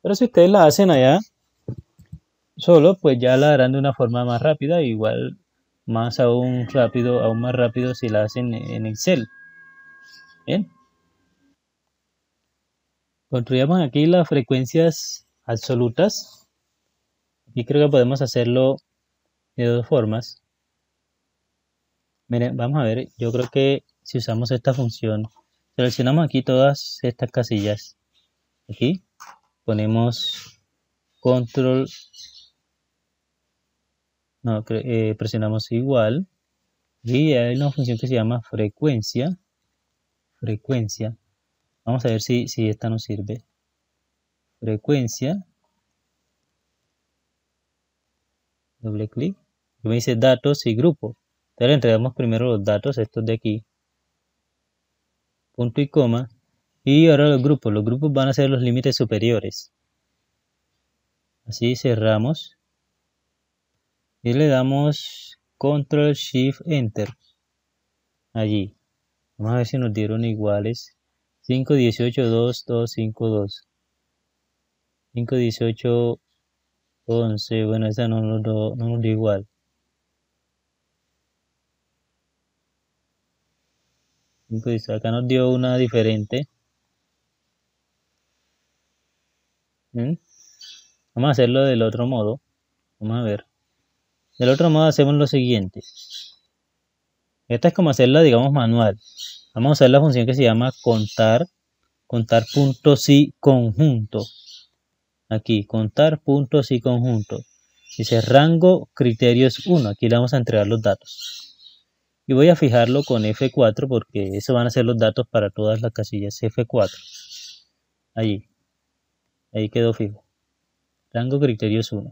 pero si ustedes la hacen allá solo, pues ya la harán de una forma más rápida, igual más aún más rápido si la hacen en Excel. Bien, construyamos aquí las frecuencias absolutas. Y creo que podemos hacerlo de dos formas. Miren, vamos a ver, yo creo que si usamos esta función, seleccionamos aquí todas estas casillas. Aquí ponemos control, no, presionamos igual. Y hay una función que se llama frecuencia. Vamos a ver si esta nos sirve. Frecuencia. Doble clic. Y me dice datos y grupo. Entonces le entregamos primero los datos, estos de aquí. Punto y coma. Y ahora los grupos. Los grupos van a ser los límites superiores. Así cerramos. Y le damos Control Shift Enter. Allí. Vamos a ver si nos dieron iguales. 5, 18, 2, 2, 5, 2. 5, 18, 11. Bueno, esa no nos dio igual. 5, 18. Acá nos dio una diferente. Vamos a hacerlo del otro modo. Vamos a ver. Del otro modo hacemos lo siguiente. Esta es como hacerla, digamos, manual. Vamos a usar la función que se llama contar puntos y conjunto. Aquí, contar puntos y conjunto. Dice rango criterios 1. Aquí le vamos a entregar los datos. Y voy a fijarlo con F4 porque eso van a ser los datos para todas las casillas. F4. Allí. Ahí quedó fijo. Rango criterios 1.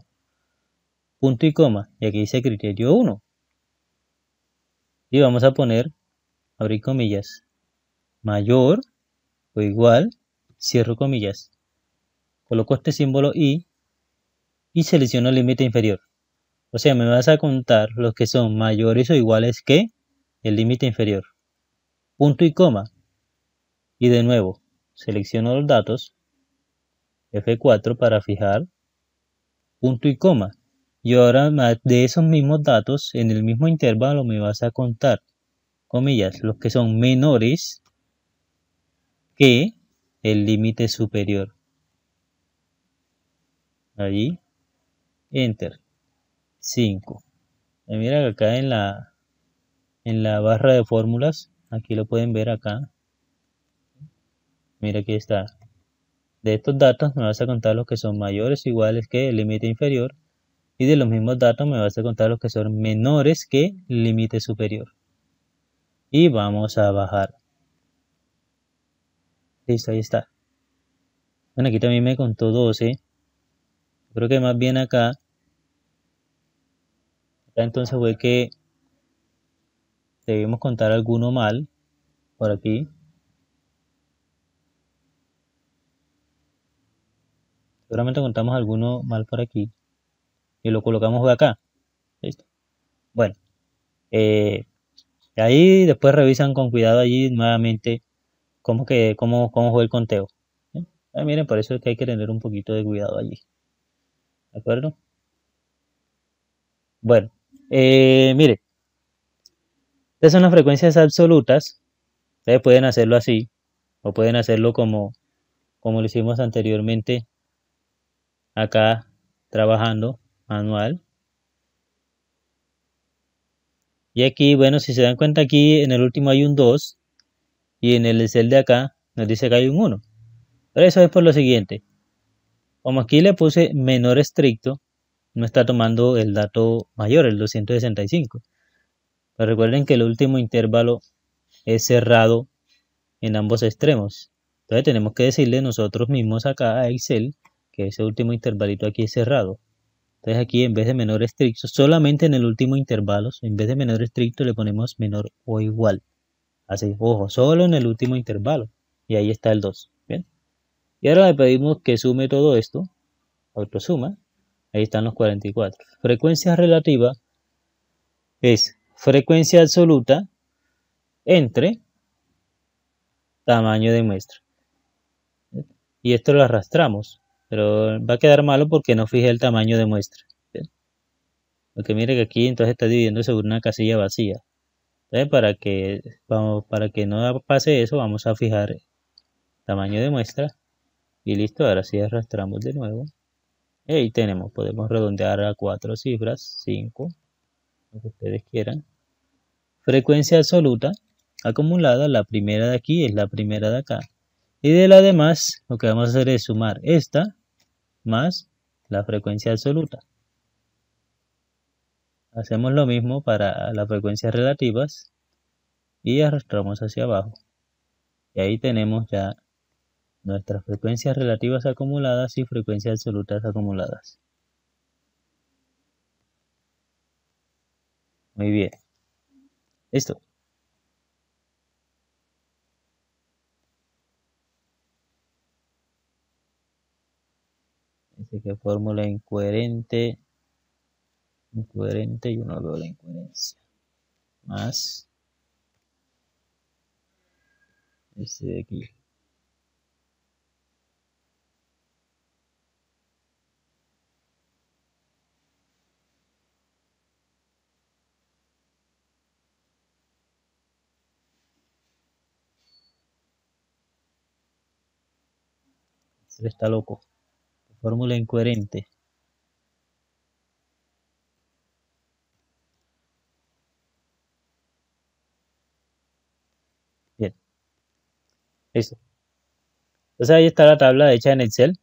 Punto y coma. Y aquí dice criterio 1. Y vamos a poner, abrir comillas, mayor o igual, cierro comillas. Coloco este símbolo y selecciono el límite inferior. O sea, me vas a contar los que son mayores o iguales que el límite inferior. Punto y coma. Y de nuevo, selecciono los datos. F4 para fijar. Punto y coma. Y ahora de esos mismos datos, en el mismo intervalo me vas a contar, comillas, los que son menores que el límite superior. Allí, enter, 5. Y mira que acá en la barra de fórmulas, aquí lo pueden ver acá. Mira aquí está. De estos datos me vas a contar los que son mayores o iguales que el límite inferior. Y de los mismos datos me vas a contar los que son menores que el límite superior. Y vamos a bajar. Listo, ahí está. Bueno, aquí también me contó 12. Creo que más bien acá entonces fue que debimos contar alguno mal por aquí. Seguramente contamos alguno mal por aquí. Y lo colocamos de acá. Listo. Bueno, ahí después revisan con cuidado allí nuevamente cómo fue el conteo. ¿Sí? Miren, por eso es que hay que tener un poquito de cuidado allí. ¿De acuerdo? Bueno, mire, estas son las frecuencias absolutas. Ustedes pueden hacerlo así o pueden hacerlo como lo hicimos anteriormente acá trabajando manual. Y aquí, bueno, si se dan cuenta aquí en el último hay un 2 y en el Excel de acá nos dice que hay un 1. Pero eso es por lo siguiente. Como aquí le puse menor estricto, no está tomando el dato mayor, el 265. Pero recuerden que el último intervalo es cerrado en ambos extremos. Entonces tenemos que decirle nosotros mismos acá a Excel que ese último intervalito aquí es cerrado. Entonces aquí en vez de menor estricto, solamente en el último intervalo, en vez de menor estricto le ponemos menor o igual. Así, ojo, solo en el último intervalo. Y ahí está el 2. ¿Bien? Y ahora le pedimos que sume todo esto. Autosuma. Ahí están los 44. Frecuencia relativa es frecuencia absoluta entre tamaño de muestra. Y esto lo arrastramos. Pero va a quedar malo porque no fijé el tamaño de muestra. ¿Bien? Porque mire que aquí entonces está dividiendo sobre una casilla vacía. Entonces para que no pase eso, vamos a fijar tamaño de muestra. Y listo, ahora sí arrastramos de nuevo. Y ahí tenemos, podemos redondear a 4 cifras, 5, lo que ustedes quieran. Frecuencia absoluta acumulada, la primera de aquí es la primera de acá. Y de la demás, lo que vamos a hacer es sumar esta más la frecuencia absoluta. Hacemos lo mismo para las frecuencias relativas y arrastramos hacia abajo. Y ahí tenemos ya nuestras frecuencias relativas acumuladas y frecuencias absolutas acumuladas. Muy bien. Listo. Dice que fórmula incoherente y uno veo la incoherencia. Más este de aquí. Este está loco. Fórmula incoherente. Bien. Listo. Entonces ahí está la tabla hecha en Excel.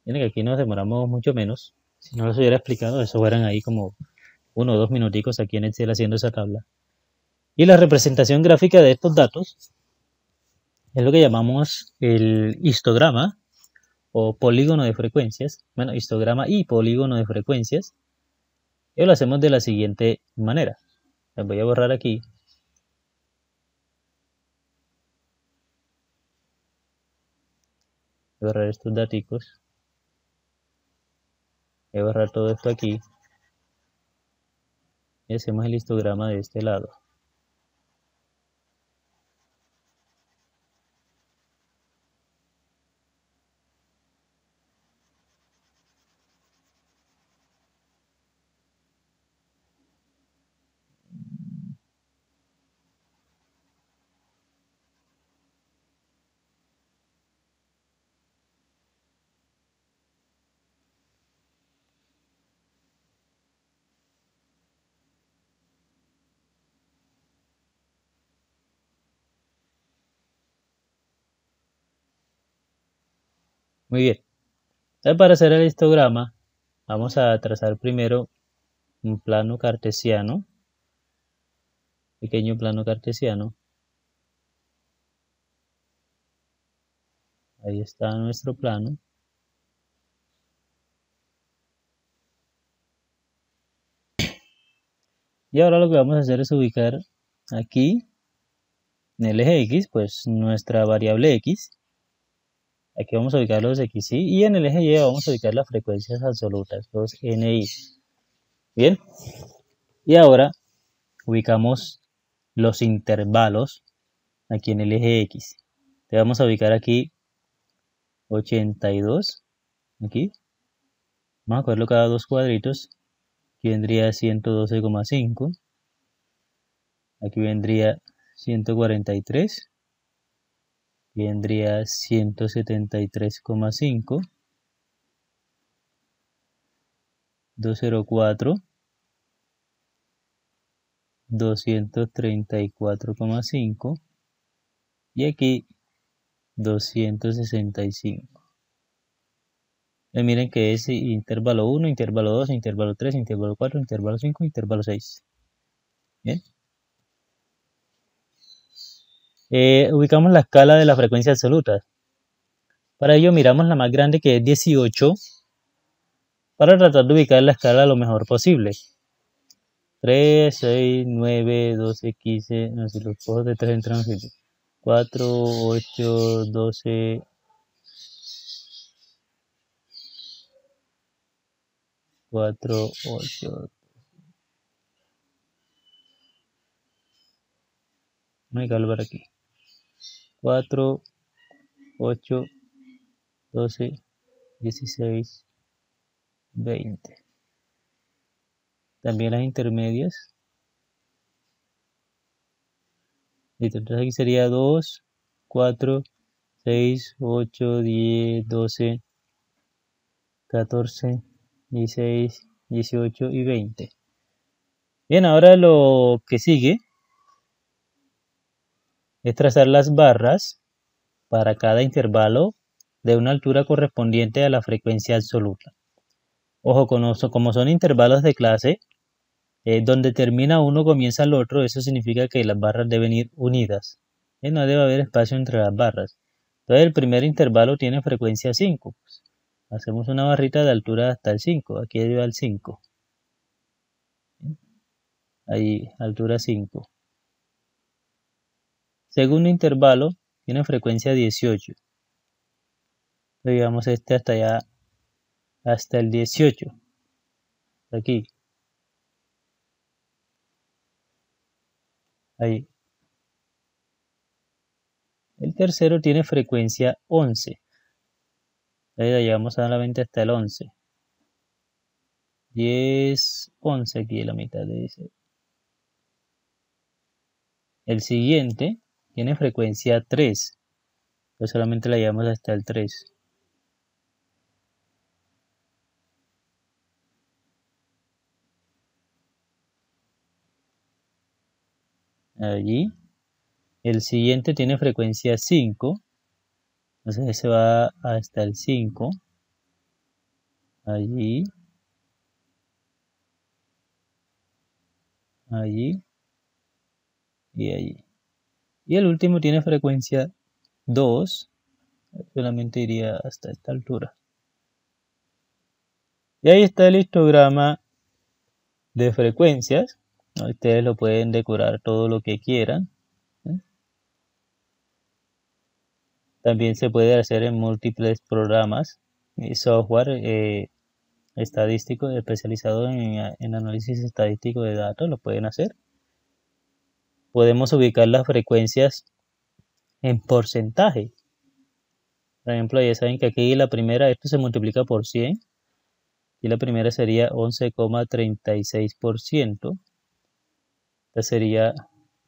Miren que aquí nos demoramos mucho menos. Si no les hubiera explicado, eso fueran ahí como 1 o 2 minuticos aquí en Excel haciendo esa tabla. Y la representación gráfica de estos datos es lo que llamamos el histograma o polígono de frecuencias. Bueno, histograma y polígono de frecuencias. Y lo hacemos de la siguiente manera. Les voy a borrar aquí. Voy a borrar estos datos. Voy a borrar todo esto aquí. Y hacemos el histograma de este lado. Muy bien. Entonces, para hacer el histograma, vamos a trazar primero un plano cartesiano, pequeño plano cartesiano. Ahí está nuestro plano. Y ahora lo que vamos a hacer es ubicar aquí en el eje X, pues nuestra variable X. Aquí vamos a ubicar los XY y en el eje Y vamos a ubicar las frecuencias absolutas, los NI. Bien. Y ahora ubicamos los intervalos aquí en el eje X. Te vamos a ubicar aquí 82. Aquí. Vamos a cogerlo cada dos cuadritos. Aquí vendría 112,5. Aquí vendría 143. Aquí vendría 173,5. 204. 234,5. Y aquí 265. Miren que es intervalo 1, intervalo 2, intervalo 3, intervalo 4, intervalo 5, intervalo 6. Bien. Ubicamos la escala de la frecuencia absoluta. Para ello miramos la más grande, que es 18, para tratar de ubicar la escala lo mejor posible. 3, 6, 9, 12, 15, no sé, los cojos de 3 entran en 4, 8, 12, 4, 8. No hay que volver aquí. 4, 8, 12, 16, 20. También las intermedias. Entonces aquí sería 2, 4, 6, 8, 10, 12, 14, 16, 18 y 20. Bien, ahora lo que sigue es trazar las barras para cada intervalo de una altura correspondiente a la frecuencia absoluta. Ojo, como son intervalos de clase, donde termina uno comienza el otro, eso significa que las barras deben ir unidas. No debe haber espacio entre las barras. Entonces el primer intervalo tiene frecuencia 5. Pues, hacemos una barrita de altura hasta el 5. Aquí lleva el 5. Ahí, altura 5. Segundo intervalo tiene frecuencia 18. Entonces digamos este hasta allá, hasta el 18. Aquí. Ahí. El tercero tiene frecuencia 11. Entonces llegamos solamente hasta el 11. 10, 11 aquí en la mitad de ese. El siguiente tiene frecuencia 3. Pues solamente la llevamos hasta el 3. Allí. El siguiente tiene frecuencia 5. Entonces ese va hasta el 5. Allí. Allí. Y allí. Y el último tiene frecuencia 2. Solamente iría hasta esta altura. Y ahí está el histograma de frecuencias. Ustedes lo pueden decorar todo lo que quieran. También se puede hacer en múltiples programas y software estadístico especializado en análisis estadístico de datos. Lo pueden hacer. Podemos ubicar las frecuencias en porcentaje. Por ejemplo, ya saben que aquí la primera, esto se multiplica por 100. Y la primera sería 11,36%. Esta sería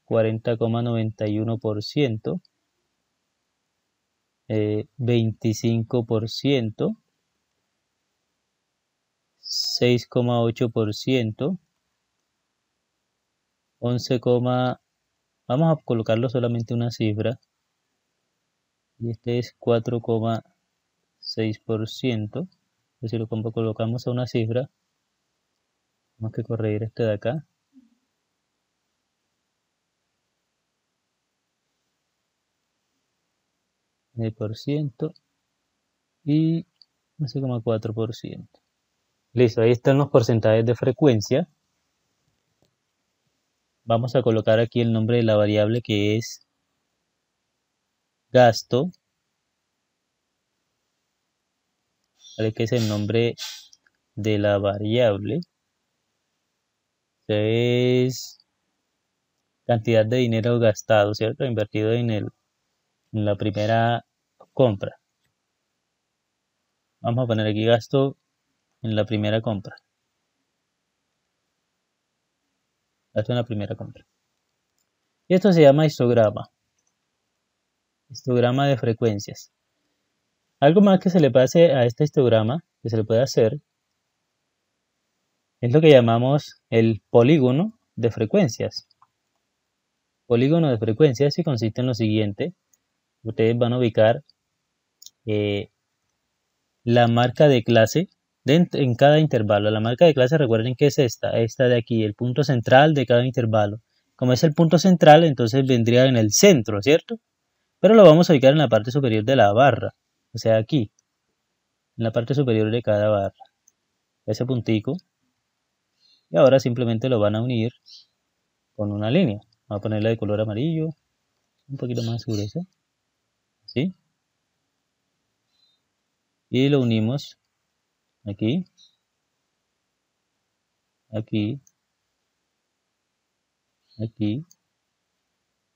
40,91%. 25%. 6,8%. 11, vamos a colocarlo solamente una cifra. Y este es 6%. Si lo colocamos a una cifra, tenemos que corregir este de acá. %, y 11,4%. Listo, ahí están los porcentajes de frecuencia. Vamos a colocar aquí el nombre de la variable, que es gasto, ¿vale? Que es el nombre de la variable. Es cantidad de dinero gastado, ¿cierto? Invertido en la primera compra. Vamos a poner aquí gasto en la primera compra. Gasto en la primera compra. Y esto se llama histograma. Histograma de frecuencias. Algo más que se le pase a este histograma, que se le puede hacer, es lo que llamamos el polígono de frecuencias. Polígono de frecuencias y consiste en lo siguiente. Ustedes van a ubicar la marca de clase en cada intervalo. La marca de clase, recuerden que es esta de aquí, el punto central de cada intervalo. Como es el punto central, entonces vendría en el centro, ¿cierto? Pero lo vamos a ubicar en la parte superior de la barra, o sea aquí, en la parte superior de cada barra, ese puntico. Y ahora simplemente lo van a unir con una línea. Vamos a ponerla de color amarillo, un poquito más gruesa, ¿sí? Y lo unimos aquí, aquí, aquí,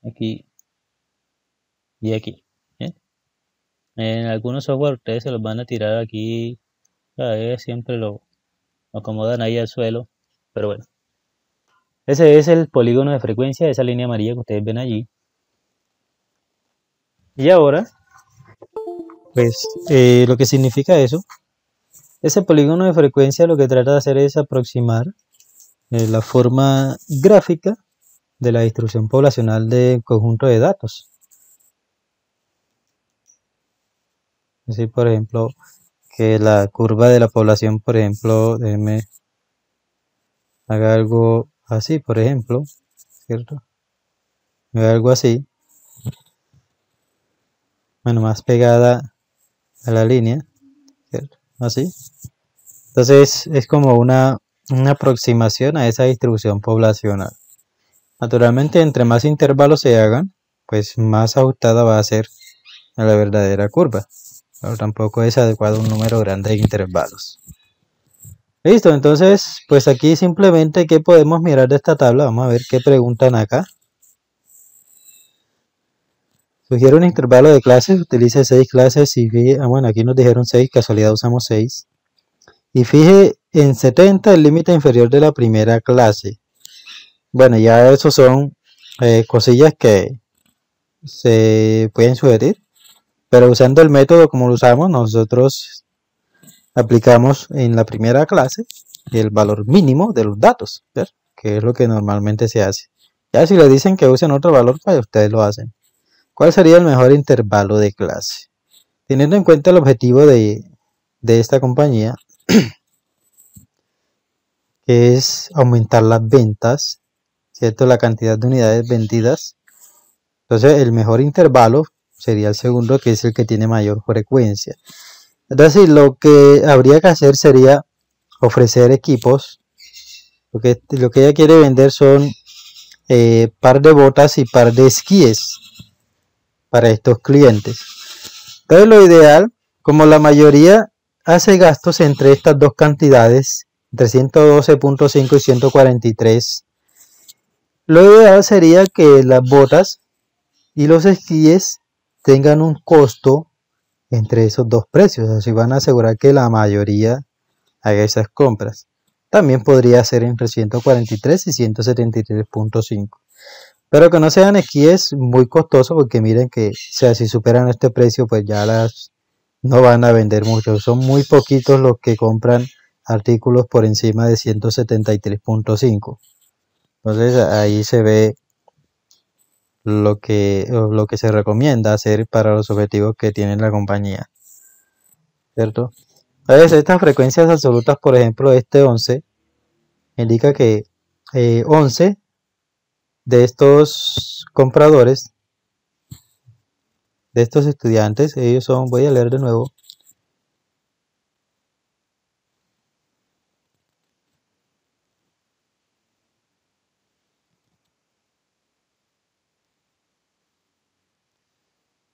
aquí y aquí. ¿Bien? En algunos software ustedes se los van a tirar aquí, siempre lo acomodan ahí al suelo, pero bueno. Ese es el polígono de frecuencia, esa línea amarilla que ustedes ven allí. Y ahora, pues, lo que significa eso, ese polígono de frecuencia lo que trata de hacer es aproximar la forma gráfica de la distribución poblacional de conjunto de datos. Es decir, por ejemplo, que la curva de la población, por ejemplo, haga algo así, por ejemplo, ¿cierto? Haga algo así. Bueno, más pegada a la línea, ¿cierto? Así. Entonces es como una aproximación a esa distribución poblacional. Naturalmente, entre más intervalos se hagan, pues más ajustada va a ser a la verdadera curva. Pero tampoco es adecuado un número grande de intervalos. Listo, entonces, pues aquí simplemente, ¿qué podemos mirar de esta tabla? Vamos a ver qué preguntan acá. Sugiere un intervalo de clases, utilice 6 clases y fije, bueno, aquí nos dijeron 6, casualidad usamos 6. Y fije en 70 el límite inferior de la primera clase. Bueno, ya esos son cosillas que se pueden sugerir, pero usando el método como lo usamos, nosotros aplicamos en la primera clase el valor mínimo de los datos, ¿ver? Que es lo que normalmente se hace. Ya si le dicen que usen otro valor, pues ustedes lo hacen. ¿Cuál sería el mejor intervalo de clase? Teniendo en cuenta el objetivo de esta compañía, que es aumentar las ventas, ¿cierto? La cantidad de unidades vendidas. Entonces el mejor intervalo sería el segundo, que es el que tiene mayor frecuencia. Es decir, lo que habría que hacer sería ofrecer equipos. Lo que ella quiere vender son par de botas y par de esquíes para estos clientes. Entonces lo ideal, como la mayoría hace gastos entre estas dos cantidades, entre 112.5 y 143, lo ideal sería que las botas y los esquíes tengan un costo entre esos dos precios, así van a asegurar que la mayoría haga esas compras. También podría ser entre 143 y 173.5, pero que no sean esquíes muy costosos, porque miren que si superan este precio, pues ya las no van a vender mucho. Son muy poquitos los que compran artículos por encima de 173.5. Entonces ahí se ve lo que se recomienda hacer para los objetivos que tiene la compañía. ¿cierto? Entonces estas frecuencias absolutas, por ejemplo, este 11, indica que 11 de estos compradores, de estos estudiantes, ellos son, voy a leer de nuevo,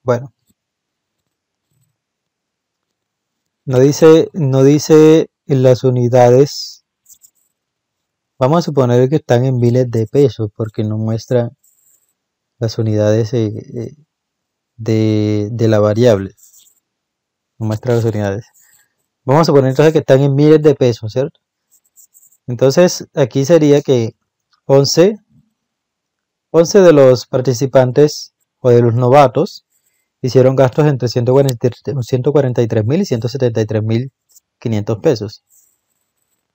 bueno, no dice en las unidades, vamos a suponer que están en miles de pesos, porque no muestra las unidades de la variable, no muestra las unidades. Vamos a suponer entonces que están en miles de pesos, ¿cierto? Entonces aquí sería que 11 de los participantes o de los novatos hicieron gastos entre 143.000 y 173.500 pesos.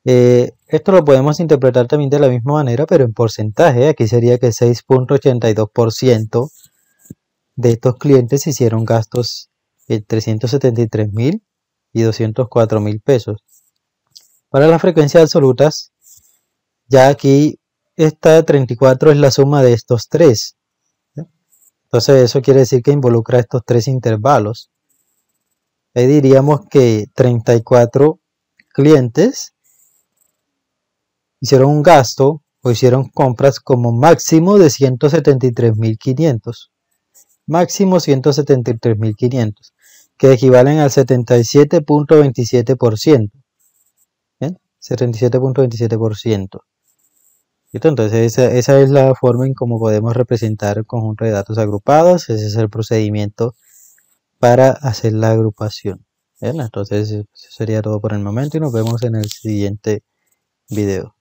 Esto lo podemos interpretar también de la misma manera, pero en porcentaje. Aquí sería que 6.82% de estos clientes hicieron gastos entre 173.000 y 204.000 pesos. Para las frecuencias absolutas, ya aquí esta 34 es la suma de estos tres. Entonces eso quiere decir que involucra estos tres intervalos. Ahí diríamos que 34 clientes hicieron un gasto o hicieron compras como máximo de 173.500. Máximo 173.500, que equivalen al 77.27%. 77.27%. Entonces esa es la forma en cómo podemos representar el conjunto de datos agrupados. Ese es el procedimiento para hacer la agrupación. Entonces eso sería todo por el momento y nos vemos en el siguiente video.